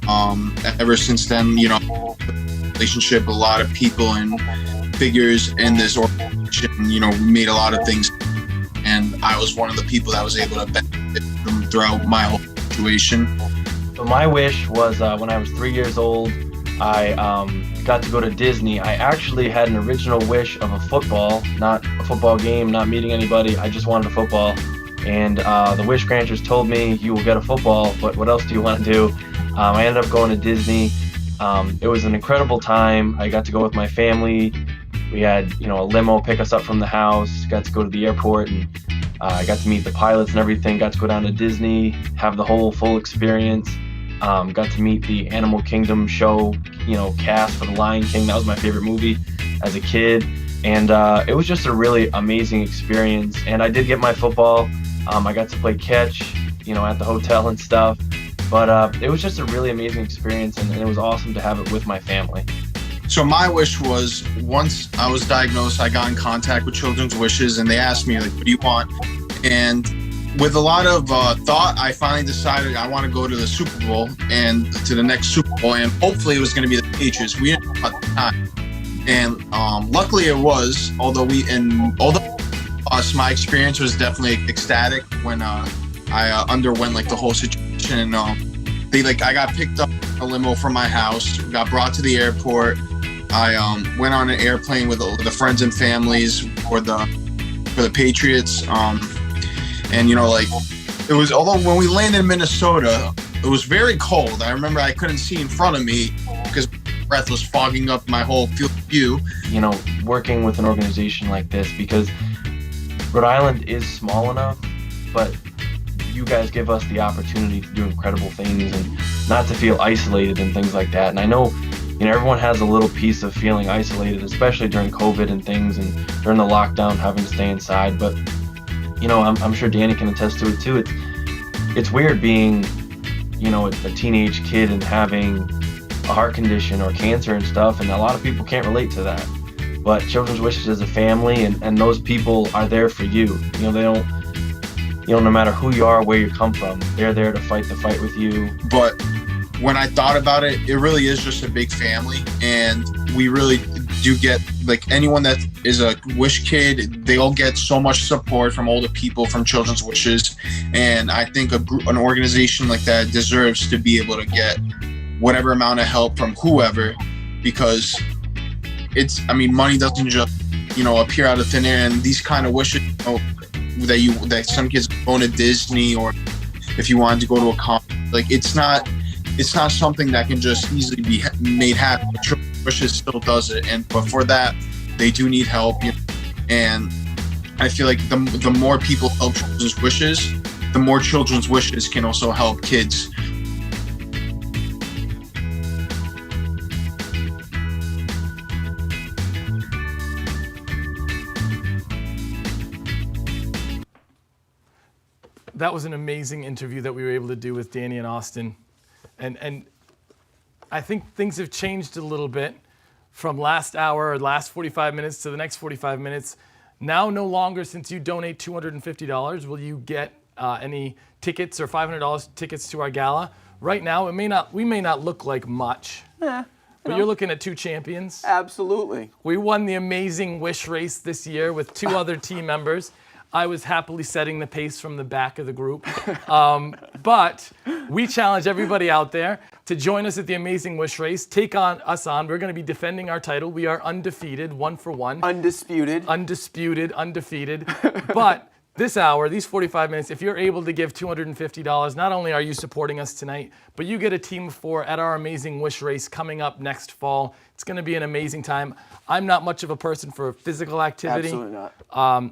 ever since then, relationship with a lot of people and figures in this organization, we made a lot of things, and I was one of the people that was able to benefit from throughout my whole situation. So my wish was when I was 3 years old, I got to go to Disney. I actually had an original wish of a football, not a football game, not meeting anybody. I just wanted a football. And the wish granters told me, you will get a football, but what else do you want to do? I ended up going to Disney. It was an incredible time. I got to go with my family. We had, a limo pick us up from the house, got to go to the airport, and I got to meet the pilots and everything, got to go down to Disney, have the whole full experience. Got to meet the Animal Kingdom show, cast for The Lion King. That was my favorite movie as a kid. And it was just a really amazing experience. And I did get my football. I got to play catch, at the hotel and stuff. But it was just a really amazing experience, and it was awesome to have it with my family. So my wish was, once I was diagnosed, I got in contact with Children's Wishes, and they asked me, what do you want? And with a lot of thought, I finally decided I want to go to the Super Bowl and to the next Super Bowl, and hopefully it was going to be the Patriots. We didn't know at the time, and luckily it was. Although my experience was definitely ecstatic when I underwent like the whole situation. And I got picked up in a limo from my house, got brought to the airport. I went on an airplane with the friends and families for the Patriots. And it was, although when we landed in Minnesota, it was very cold. I remember I couldn't see in front of me because my breath was fogging up my whole field of view. Working with an organization like this, because Rhode Island is small enough, but you guys give us the opportunity to do incredible things and not to feel isolated and things like that. And I know, everyone has a little piece of feeling isolated, especially during COVID and things and during the lockdown, having to stay inside. But I'm sure Danny can attest to it too. It's weird being, a teenage kid and having a heart condition or cancer and stuff, and a lot of people can't relate to that. But Children's Wishes is a family, and those people are there for you. They don't, no matter who you are, where you come from, they're there to fight the fight with you. But when I thought about it, it really is just a big family, and we really do get, anyone that is a Wish kid, they all get so much support from older people, from Children's Wishes, and I think an organization like that deserves to be able to get whatever amount of help from whoever, because money doesn't just, appear out of thin air, and these kind of wishes, that some kids go to Disney, or if you wanted to go to a concert, it's not something that can just easily be made happen. Children's Wishes still does it, but for that, they do need help. And I feel like the more people help Children's Wishes, the more Children's Wishes can also help kids. That was an amazing interview that we were able to do with Danny and Austin. And I think things have changed a little bit from last hour or last 45 minutes to the next 45 minutes. Now, no longer, since you donate $250, will you get any tickets or $500 tickets to our gala. Right now, we may not look like much, but you're looking at two champions. Absolutely. We won the Amazing Wish race this year with two other team members. I was happily setting the pace from the back of the group. But we challenge everybody out there to join us at the Amazing Wish race. Take us on. We're going to be defending our title. We are undefeated, 1 for 1. Undisputed. Undisputed, undefeated. But this hour, these 45 minutes, if you're able to give $250, not only are you supporting us tonight, but you get a team of 4 at our Amazing Wish race coming up next fall. It's going to be an amazing time. I'm not much of a person for physical activity. Absolutely not.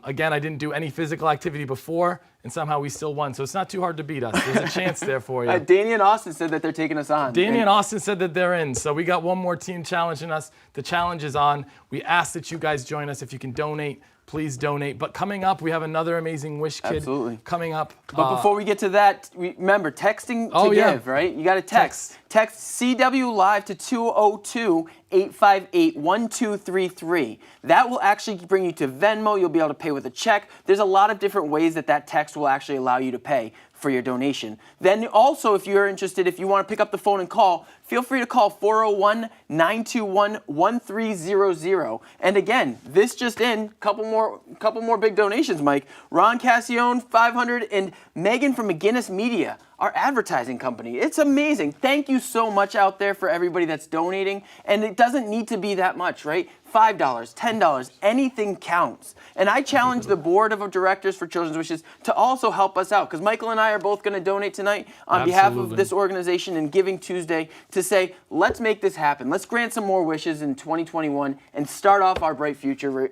Again, I didn't do any physical activity before, and somehow we still won. So it's not too hard to beat us. There's a chance there for you. Danny and Austin said that they're taking us on. Danny and Austin said that they're in. So we got one more team challenging us. The challenge is on. We ask that you guys join us. If you can donate, please donate. But coming up, we have another Amazing Wish kid coming up. But before we get to that, remember, texting to give, right? You got to text. Text CW Live to 202-858-1233. That will actually bring you to Venmo. You'll be able to pay with a check. There's a lot of different ways that text will actually allow you to pay for your donation. Then also, if you're interested, if you want to pick up the phone and call, feel free to call 401-921-1300. And again, this just in, couple more big donations, Mike. Ron Cassione, $500, and Megan from McGinnis Media, our advertising company. It's amazing. Thank you so much out there for everybody that's donating. And it doesn't need to be that much, right? $5, $10, anything counts. And I challenge the board of directors for Children's Wishes to also help us out, because Michael and I are both going to donate tonight on behalf of this organization and Giving Tuesday to say, let's make this happen. Let's grant some more wishes in 2021 and start off our bright future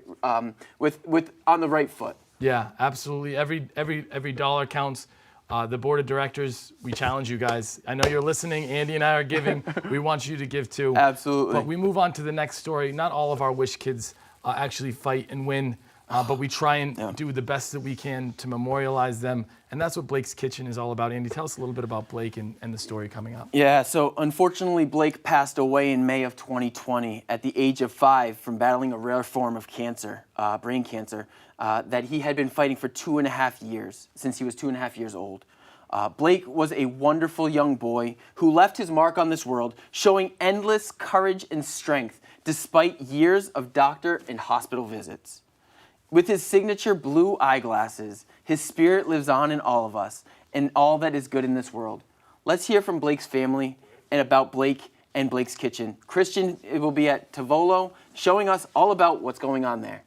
with on the right foot. Yeah, absolutely. Every dollar counts. The board of directors, we challenge you guys. I know you're listening. Andy and I are giving. We want you to give too. Absolutely. But we move on to the next story. Not all of our Wish kids actually fight and win but we try and do the best that we can to memorialize them. And that's what Blake's Kitchen is all about. Andy, tell us a little bit about Blake and the story coming up. Yeah, so unfortunately, Blake passed away in May of 2020 at the age of 5 from battling a rare form of cancer, brain cancer, that he had been fighting for 2.5 years, since he was 2.5 years old. Blake was a wonderful young boy who left his mark on this world, showing endless courage and strength despite years of doctor and hospital visits. With his signature blue eyeglasses, his spirit lives on in all of us and all that is good in this world. Let's hear from Blake's family and about Blake and Blake's Kitchen. Christian will be at Tavolo, showing us all about what's going on there.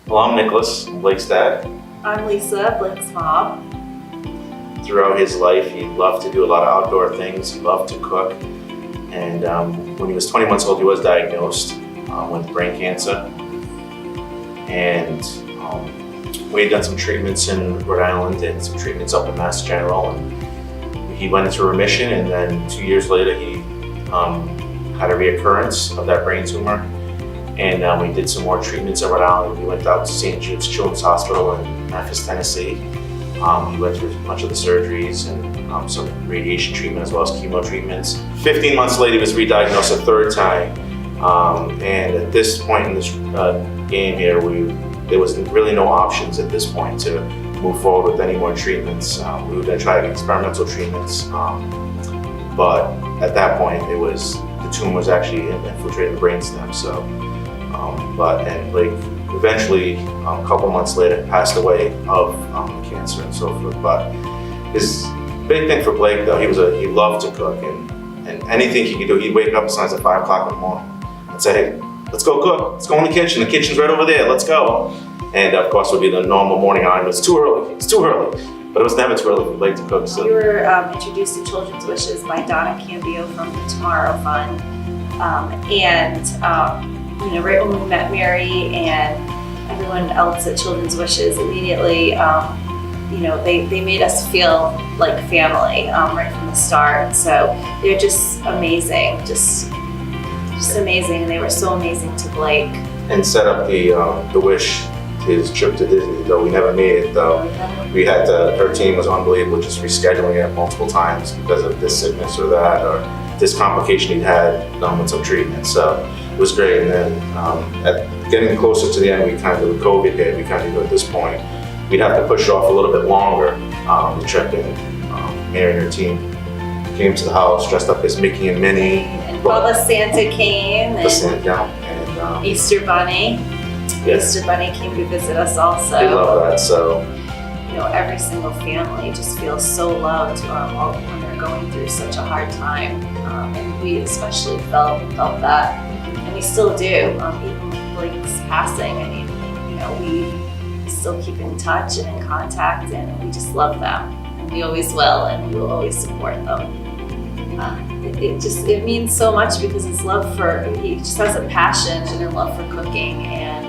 Well, I'm Nicholas, Blake's dad. I'm Lisa, Blake's mom. Throughout his life, he loved to do a lot of outdoor things. He loved to cook. And when he was 20 months old, he was diagnosed with brain cancer. And we had done some treatments in Rhode Island and some treatments up in Mass General. And he went into remission, and then 2 years later, he had a reoccurrence of that brain tumor. And we did some more treatments in Rhode Island. We went out to St. Jude's Children's Hospital in Memphis, Tennessee. He went through a bunch of the surgeries and some radiation treatment as well as chemo treatments. 15 months later, he was re-diagnosed a third time. And at this point in this game here, there was really no options at this point to move forward with any more treatments. We were going to try experimental treatments, but at that point, the tumor was actually infiltrating the brainstem. So, and Blake eventually, a couple months later, passed away of cancer and so forth. But his big thing for Blake, though, he loved to cook, and anything he could do, he'd wake up sometimes at 5 o'clock in the morning and say, "Hey, let's go cook. Let's go in the kitchen. The kitchen's right over there. Let's go." And of course, would be the normal morning argument. It's too early. It's too early. But it was never too early for Blake to cook. So We were introduced to Children's Wishes by Donna Cambio from the Tomorrow Fund, right when we met Mary and everyone else at Children's Wishes, immediately, they made us feel like family right from the start. So they're just amazing, just amazing, and they were so amazing to Blake. and set up the Wish, his trip to Disney, though we never made it, though. We had to, her team was unbelievable, just rescheduling it multiple times because of this sickness or that, or this complication he'd had with some treatment. So it was great. And then at getting closer to the end, with COVID hit, we kind of knew at this point, we'd have to push off a little bit longer the trip. And Mary and her team came to the house dressed up as Mickey and Minnie. And Bubba Santa came. The Santa, and Easter Bunny. Yeah. Easter Bunny came to visit us also. They love that, so. Every single family just feels so loved when they're going through such a hard time. And we especially felt that, and we still do, even with Blake's passing. I mean, we still keep in touch and in contact, and we just love them. And we always will, and we will always support them. It means so much because he just has a passion and a love for cooking. And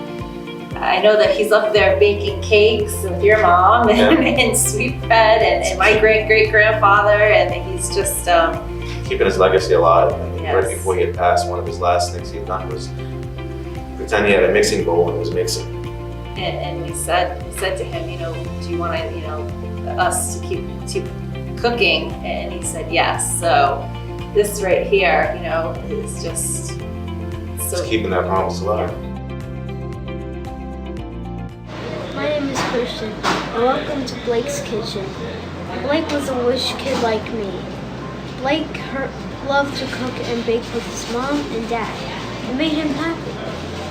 I know that he's up there baking cakes with your mom and sweet bread and my great-great-grandfather, and he's just keeping his legacy alive. Yes. Right before he had passed, one of his last things he had done was pretend he had a mixing bowl and was mixing. And we said to him, do you want us to keep cooking? And he said yes. So this right here, is just so. Just keeping that promise alive. My name is Christian, and welcome to Blake's Kitchen. Blake was a Wish kid like me. Blake loved to cook and bake with his mom and dad. It made him happy.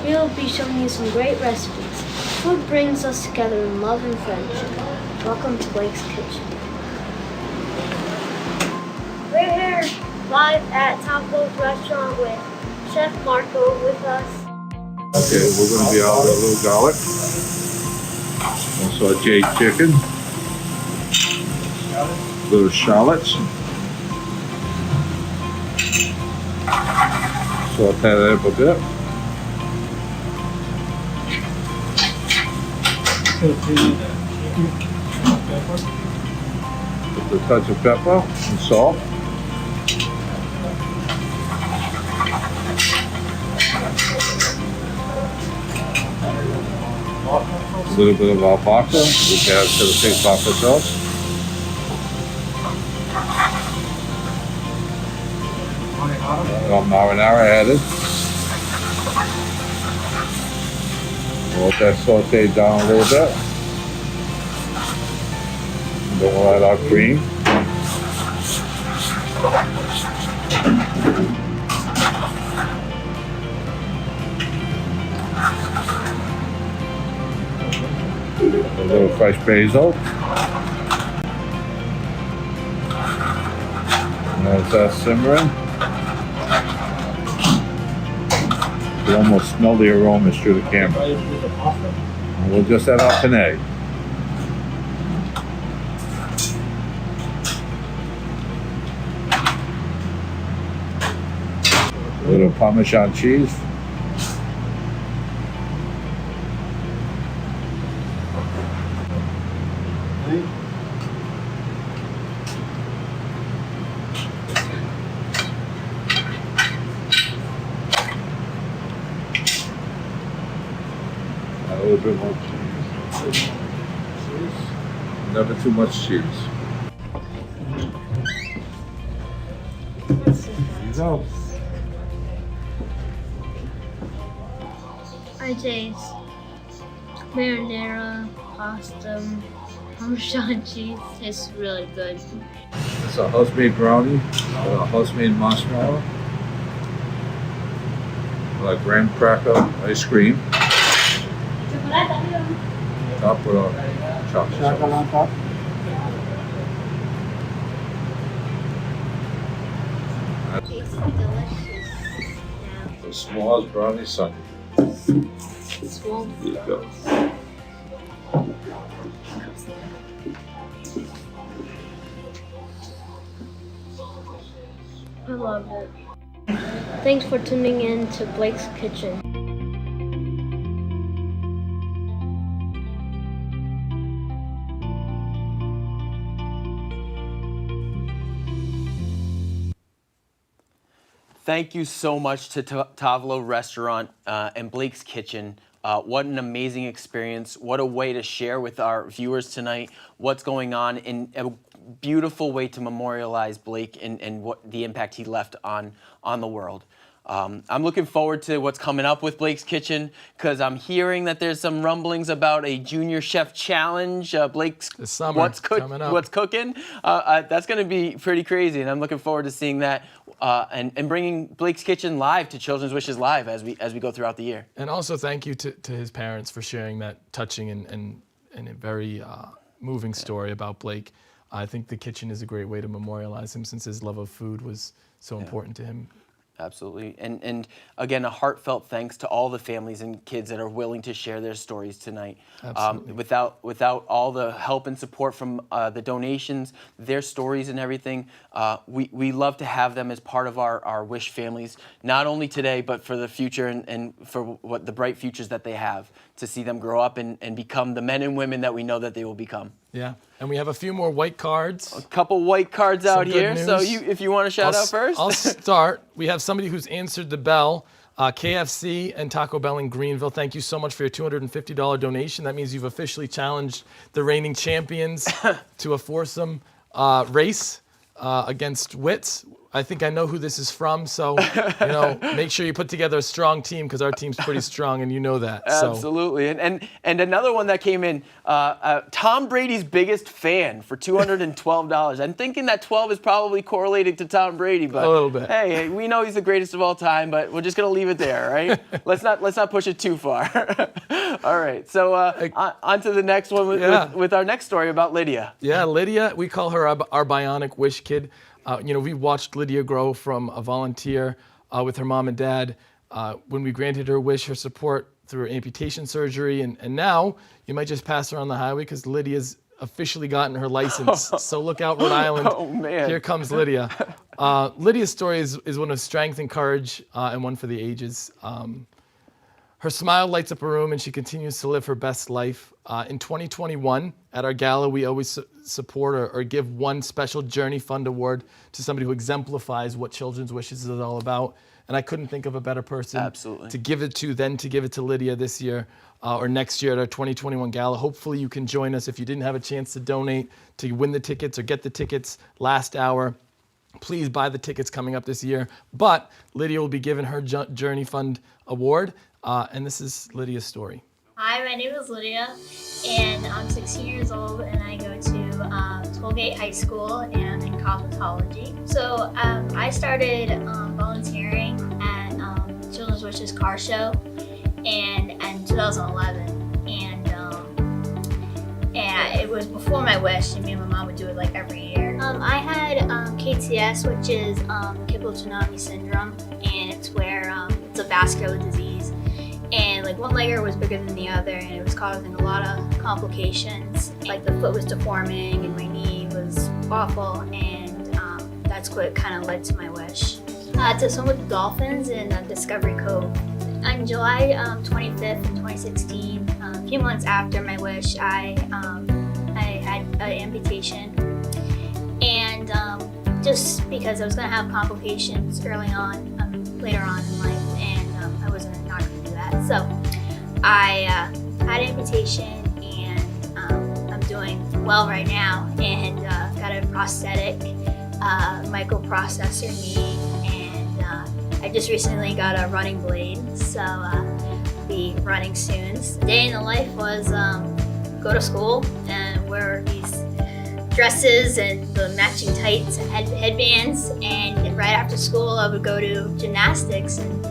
We'll be showing you some great recipes. Food brings us together in love and friendship. Welcome to Blake's Kitchen. We're here live at Taco's restaurant with Chef Marco with us. Okay, we're going to be out a little garlic. Sauteed chicken, little shallots, saute that up a bit. With a touch of pepper and salt. A little bit of alfalfa, which adds to the pig alfalfa sauce. Marinara added. We'll let that saute down a little bit. Then we'll add our cream. A little fresh basil. And as that's simmering, you almost smell the aromas through the camera. And we'll just add our penne. A little Parmesan cheese. A little bit more cheese. Never too much cheese. There you go. I taste marinara, pasta, Parmesan cheese. It's really good. It's a house-made brownie with a house-made marshmallow. Like graham cracker ice cream. Top with a chocolate sauce. on top. The smallest brownie sundae. Small. There you go. I love it. Thanks for tuning in to Blake's Kitchen. Thank you so much to Tavlo Restaurant and Blake's Kitchen. What an amazing experience. What a way to share with our viewers tonight what's going on, in a beautiful way to memorialize Blake and what the impact he left on the world. I'm looking forward to what's coming up with Blake's Kitchen, because I'm hearing that there's some rumblings about a junior chef challenge. Blake's This summer, what's coming up. what's cooking. That's going to be pretty crazy, and I'm looking forward to seeing that and bringing Blake's Kitchen live to Children's Wishes Live as we go throughout the year. And also thank you to his parents for sharing that touching and a very moving story about Blake. I think the kitchen is a great way to memorialize him, since his love of food was so important to him. Absolutely. And again, a heartfelt thanks to all the families and kids that are willing to share their stories tonight. Absolutely. Without all the help and support from the donations, their stories and everything, we love to have them as part of our Wish families, not only today, but for the future and for what the bright futures that they have, to see them grow up and become the men and women that we know that they will become. Yeah, and we have a few more white cards. A couple white cards out Some good here. news. So if you want to shout out first. I'll start. We have somebody who's answered the bell. KFC and Taco Bell in Greenville, thank you so much for your $250 donation. That means you've officially challenged the reigning champions to a foursome race against Wits. I think I know who this is from, so make sure you put together a strong team, because our team's pretty strong, and you know that. Absolutely. And another one that came in, Tom Brady's biggest fan for $212. I'm thinking that 12 is probably correlated to Tom Brady, but a little bit. Hey, we know he's the greatest of all time, but we're just gonna leave it there, right? let's not push it too far. All right. So on to the next one with our next story about Lydia. Yeah, Lydia, we call her our bionic wish kid. We watched Lydia grow from a volunteer with her mom and dad when we granted her wish, her support through her amputation surgery. And now you might just pass her on the highway, because Lydia's officially gotten her license. So look out, Rhode Island. Oh, man. Here comes Lydia. Lydia's story is one of strength and courage, and one for the ages. Her smile lights up a room, and she continues to live her best life. In 2021, at our gala, we always support or give one special Journey Fund Award to somebody who exemplifies what Children's Wishes is all about. and I couldn't think of a better person Absolutely. to give it to than to give it to Lydia this year or next year at our 2021 gala. Hopefully you can join us if you didn't have a chance to donate, to win the tickets or get the tickets last hour. Please buy the tickets coming up this year. But Lydia will be given her Journey Fund award, and this is Lydia's story. Hi, my name is Lydia, and I'm 16 years old, and I go to Tollgate High School, and I'm in cosmetology. So I started volunteering at Children's Wishes Car Show in 2011, and it was before my wish, and me and my mom would do it like every year. I had KTS, which is Kipple-Tsunami syndrome, and it's where it's a vascular disease, and like one leg was bigger than the other, and it was causing a lot of complications. Like the foot was deforming, and my knee was awful, and that's what kind of led to my wish. To swim with the dolphins in Discovery Cove. On July 25th in 2016, a few months after my wish, I had an amputation, and just because I was going to have complications early on, later on in life, and I wasn't not going to do that. So I had amputation, and I'm doing well right now, and got a prosthetic microprocessor knee, and I just recently got a running blade, so I'll be running soon. Day in the life was go to school and wear these dresses and the matching tights and headbands, and right after school I would go to gymnastics and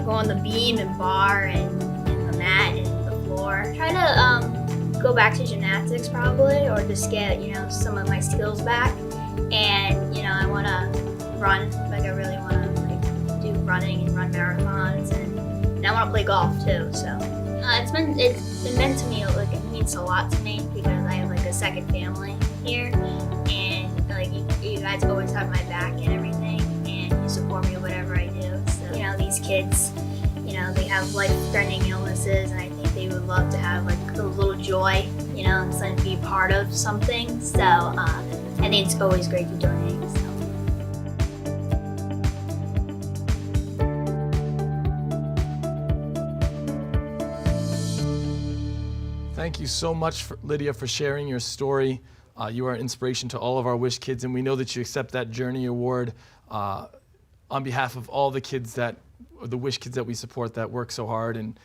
go on the beam and bar and the mat and the floor. Try to go back to gymnastics probably, or just get some of my skills back, and I want to run, like I really want to do running and run marathons, and I want to play golf too. So it's been meant to me, like it means a lot to me because I have like a second family here, and like you guys always have my back and everything, and you support me whatever I do. So these kids, they have life-threatening illnesses, and I think they would love to have like a little joy, and something to be part of something. So I think it's always great to donate. Thank you so much, Lydia, for sharing your story. You are an inspiration to all of our Wish kids, and we know that you accept that Journey Award on behalf of all the kids the Wish kids that we support that work so hard and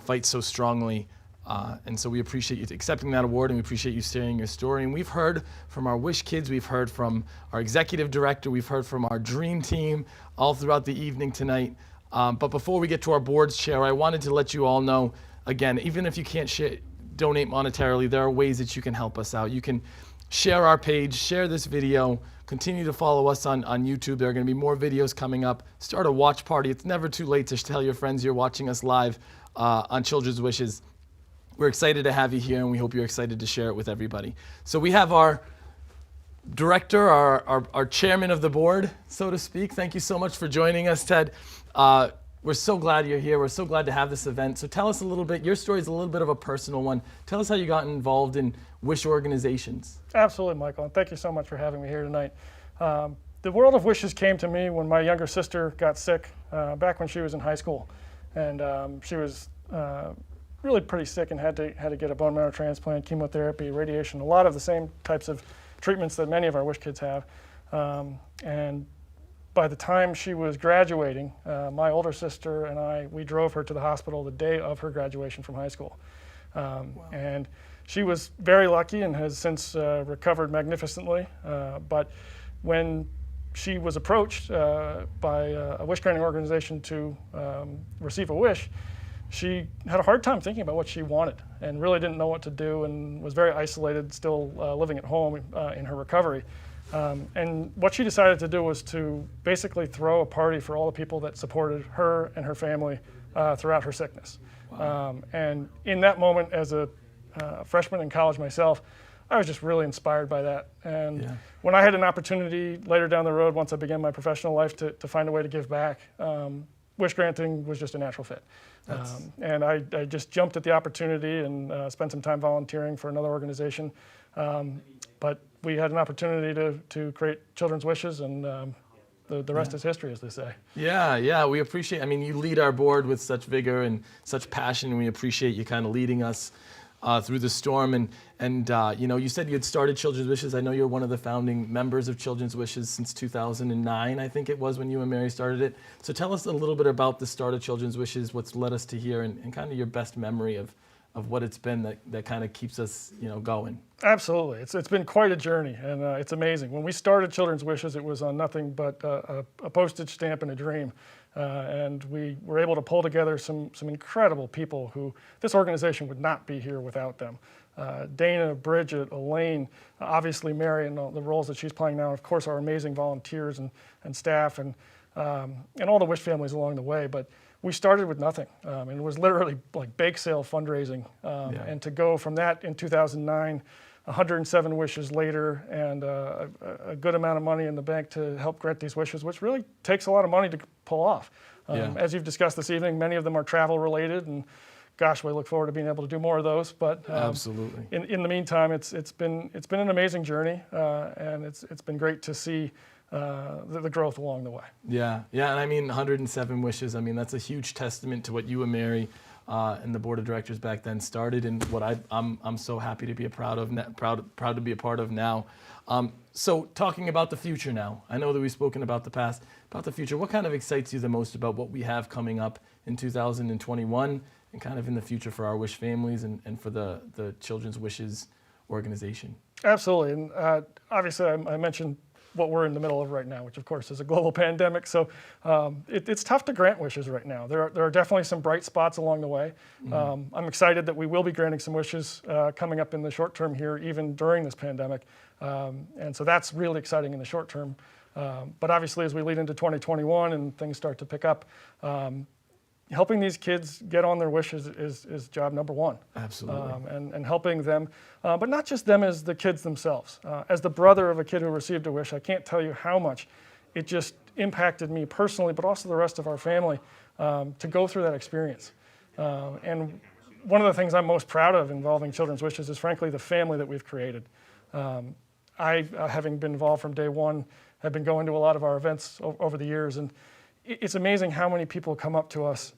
fight so strongly. And so we appreciate you accepting that award, and we appreciate you sharing your story. And we've heard from our Wish kids, we've heard from our executive director, we've heard from our dream team all throughout the evening tonight. But before we get to our board's chair, I wanted to let you all know, again, even if you can't donate monetarily, there are ways that you can help us out. You can share our page, share this video, continue to follow us on YouTube. There are going to be more videos coming up. Start a watch party. It's never too late to tell your friends you're watching us live on Children's Wishes. We're excited to have you here, and we hope you're excited to share it with everybody. So we have our director, our chairman of the board, so to speak. Thank you so much for joining us, Ted. We're so glad you're here. We're so glad to have this event. So tell us a little bit. Your story is a little bit of a personal one. Tell us how you got involved in Wish organizations. Absolutely, Michael, and thank you so much for having me here tonight. The World of Wishes came to me when my younger sister got sick back when she was in high school, and she was really pretty sick and had to get a bone marrow transplant, chemotherapy, radiation, a lot of the same types of treatments that many of our Wish kids have. And by the time she was graduating, my older sister and we drove her to the hospital the day of her graduation from high school. And she was very lucky and has since recovered magnificently. But when she was approached by a wish granting organization to receive a wish, she had a hard time thinking about what she wanted and really didn't know what to do and was very isolated, still living at home in her recovery. And what she decided to do was to basically throw a party for all the people that supported her and her family throughout her sickness. Wow. And in that moment, as a freshman in college myself, I was just really inspired by that. And when I had an opportunity later down the road, once I began my professional life, to find a way to give back, wish granting was just a natural fit. And I just jumped at the opportunity and spent some time volunteering for another organization. But we had an opportunity to create Children's Wishes, and the rest is history, as they say. Yeah, we appreciate, I mean, you lead our board with such vigor and such passion, and we appreciate you kind of leading us through the storm. And you know, you said you had started Children's Wishes. I know you're one of the founding members of Children's Wishes since 2009, I think it was, when you and Mary started it. So tell us a little bit about the start of Children's Wishes, what's led us to here, and kind of your best memory of what it's been that kind of keeps us, you know, going. Absolutely. It's been quite a journey, and it's amazing. When we started Children's Wishes, it was on nothing but a postage stamp and a dream. And we were able to pull together some incredible people who this organization would not be here without them. Dana, Bridget, Elaine, obviously Mary and all the roles that she's playing now, and of course our amazing volunteers and staff and all the Wish families along the way. But we started with nothing, and it was literally like bake sale fundraising. And to go from that in 2009, 107 wishes later, and a good amount of money in the bank to help grant these wishes, which really takes a lot of money to pull off. As you've discussed this evening, many of them are travel related, and gosh, we look forward to being able to do more of those. But absolutely. In the meantime, it's been an amazing journey, and it's been great to see the growth along the way. Yeah, and I mean 107 wishes. I mean, that's a huge testament to what you and Mary and the board of directors back then started, and what I'm so happy to be proud to be a part of now. So talking about the future now, I know that we've spoken about the past, about the future. What kind of excites you the most about what we have coming up in 2021 and kind of in the future for our Wish families and for the Children's Wishes organization? Absolutely, and obviously I mentioned what we're in the middle of right now, which of course is a global pandemic. So it's tough to grant wishes right now. There are definitely some bright spots along the way. I'm excited that we will be granting some wishes coming up in the short term here, even during this pandemic. And so that's really exciting in the short term. But obviously as we lead into 2021 and things start to pick up, helping these kids get on their wishes is job number one. Absolutely. And helping them, but not just them as the kids themselves. As the brother of a kid who received a wish, I can't tell you how much it just impacted me personally, but also the rest of our family, to go through that experience. And one of the things I'm most proud of involving Children's Wishes is frankly the family that we've created. I, having been involved from day one, have been going to a lot of our events over the years, and it's amazing how many people come up to us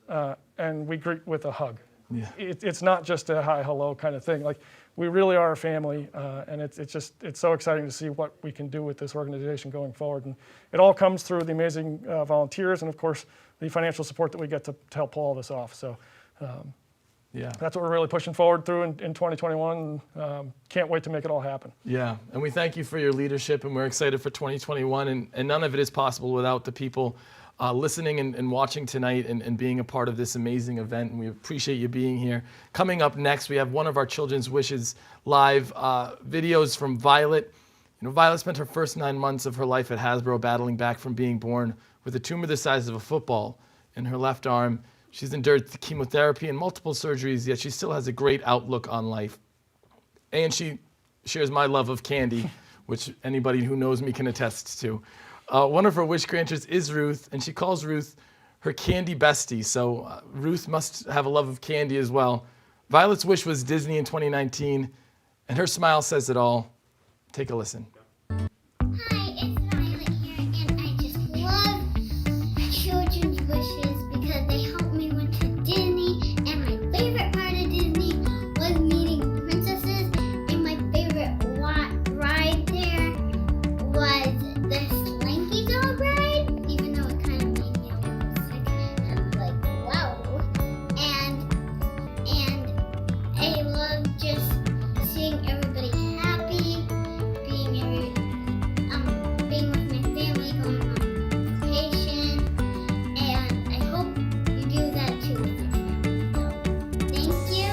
and we greet with a hug. Yeah. It's not just a hi, hello kind of thing. Like, we really are a family, and it's so exciting to see what we can do with this organization going forward. And it all comes through the amazing volunteers and, of course, the financial support that we get to help pull all this off. So that's what we're really pushing forward through in 2021. Can't wait to make it all happen. Yeah, and we thank you for your leadership, and we're excited for 2021. And none of it is possible without the people listening and watching tonight and being a part of this amazing event, and we appreciate you being here. Coming up next, we have one of our Children's Wishes live videos from Violet. You know, Violet spent her first 9 months of her life at Hasbro battling back from being born with a tumor the size of a football in her left arm. She's endured chemotherapy and multiple surgeries, yet she still has a great outlook on life. And she shares my love of candy, which anybody who knows me can attest to. One of her wish granters is Ruth, and she calls Ruth her candy bestie, so Ruth must have a love of candy as well. Violet's wish was Disney in 2019, and her smile says it all. Take a listen. Hi, it's Violet here, and I just love Children's Wishes because they helped me went to Disney, and my favorite part of Disney was meeting princesses, and my favorite ride there was the Slinky Dog ride, even though it kind of made me a little sick. I'm like, wow. And I love just seeing everybody happy, being with my family, going on vacation, and I hope you do that too with your family. So, thank you,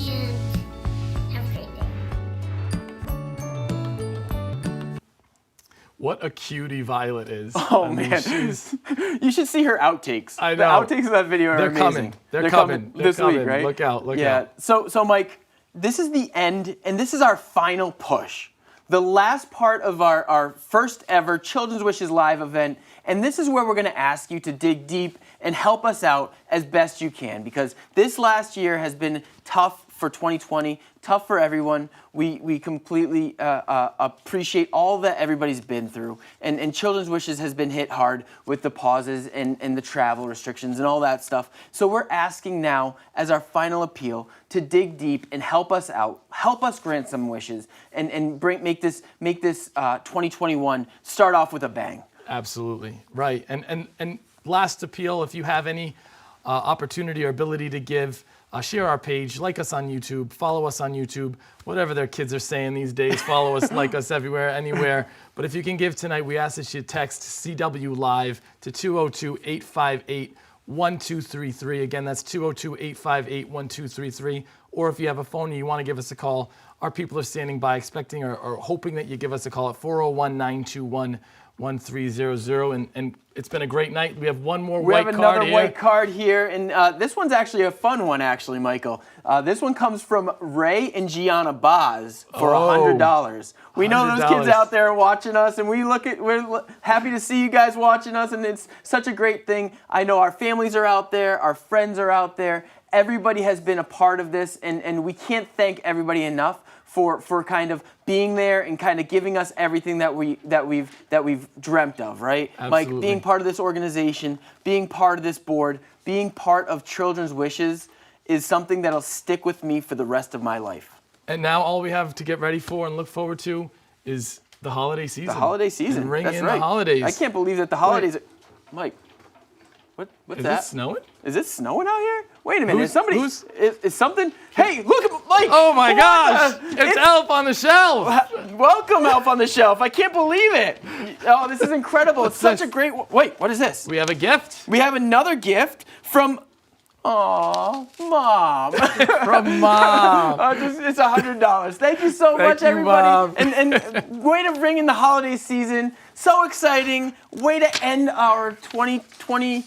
and have a great day. What a cutie Violet is. Oh, I mean, man. You should see her outtakes. I know. The outtakes of that video are They're amazing. coming. They're coming this They're week, coming. right? Look out, look yeah. out. So Mike, this is the end, and this is our final push. the last part of our first ever Children's Wishes Live event. And this is where we're going to ask you to dig deep and help us out as best you can, because this last year has been tough for 2020, tough for everyone. We completely appreciate all that everybody's been through. And Children's Wishes has been hit hard with the pauses and the travel restrictions and all that stuff. So we're asking now, as our final appeal, to dig deep and help us out, help us grant some wishes, and make this 2021 start off with a bang. Absolutely, right. And last appeal, if you have any opportunity or ability to give, share our page, like us on YouTube, follow us on YouTube, whatever their kids are saying these days, follow us, like us everywhere, anywhere. But if you can give tonight, we ask that you text CW Live to 202-858-1233. Again, that's 202-858-1233. Or if you have a phone and you want to give us a call, our people are standing by expecting or hoping that you give us a call at 401-921-1300. And it's been a great night. We have one more white card here. We have another white card here, and this one's actually a fun one, actually, Michael. This one comes from Ray and Gianna Boz for $100. We know those kids out there watching us, and we're happy to see you guys watching us, and it's such a great thing. I know our families are out there, our friends are out there. Everybody has been a part of this, and we can't thank everybody enough for kind of being there and kind of giving us everything that we've dreamt of, right? Absolutely. Like being part of this organization, being part of this board, being part of Children's Wishes is something that'll stick with me for the rest of my life. And now all we have to get ready for and look forward to is the holiday season. The holiday season. And ring That's in right. the holidays. I can't believe that the holidays. Mike, what's that? Is it snowing? Is it snowing out here? Wait a minute. Who's- is somebody? who's- Is something? Hey, look at Mike. Oh my Come gosh! on. It's Elf on the Shelf. Welcome, Elf on the Shelf. I can't believe it. Oh, this is incredible. It's such a great. Wait, what is this? We have a gift. We have another gift from. Aw, Mom. From Mom. It's $100. Thank you so much, you, everybody. Mom. And way to bring in the holiday season. So exciting. Way to end our 2020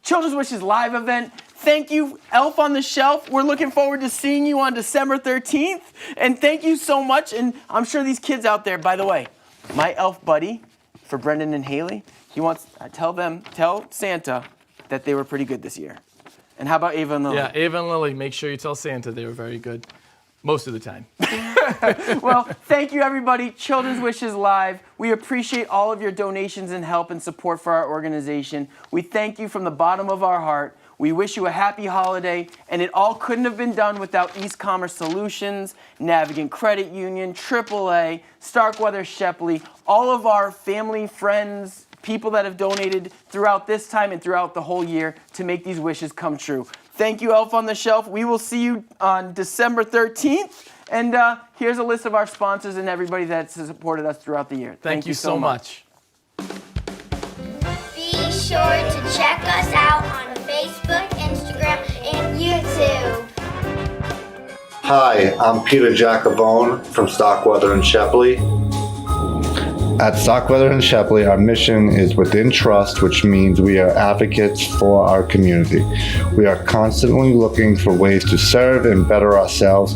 Children's Wishes Live event. Thank you, Elf on the Shelf. We're looking forward to seeing you on December 13th. And thank you so much. And I'm sure these kids out there, by the way, my elf buddy for Brendan and Haley, he wants, tell Santa that they were pretty good this year. And how about Ava and Lily? Yeah, Ava and Lily, make sure you tell Santa they were very good. Most of the time. Well, thank you, everybody. Children's Wishes Live. We appreciate all of your donations and help and support for our organization. We thank you from the bottom of our heart. We wish you a happy holiday, and it all couldn't have been done without East Commerce Solutions, Navigant Credit Union, AAA, Starkweather Shepley, all of our family, friends, people that have donated throughout this time and throughout the whole year to make these wishes come true. Thank you, Elf on the Shelf. We will see you on December 13th. And here's a list of our sponsors and everybody that's supported us throughout the year. Thank you so much. Be sure to check us out on Facebook, Instagram, and YouTube. Hi, I'm Peter Jacobone from Starkweather and Shepley. At Starkweather and Shepley, our mission is within trust, which means we are advocates for our community. We are constantly looking for ways to serve and better ourselves,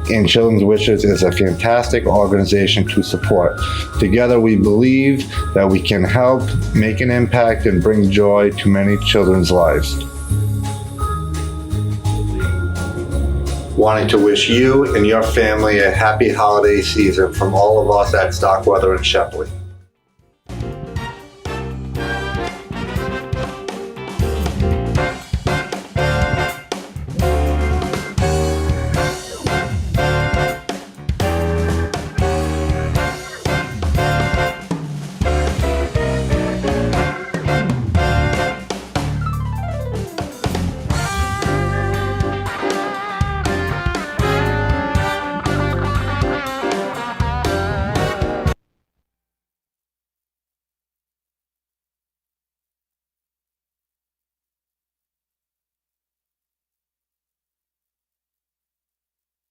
and Children's Wishes is a fantastic organization to support. Together, we believe that we can help make an impact and bring joy to many children's lives. Wanting to wish you and your family a happy holiday season from all of us at Starkweather and Shepley.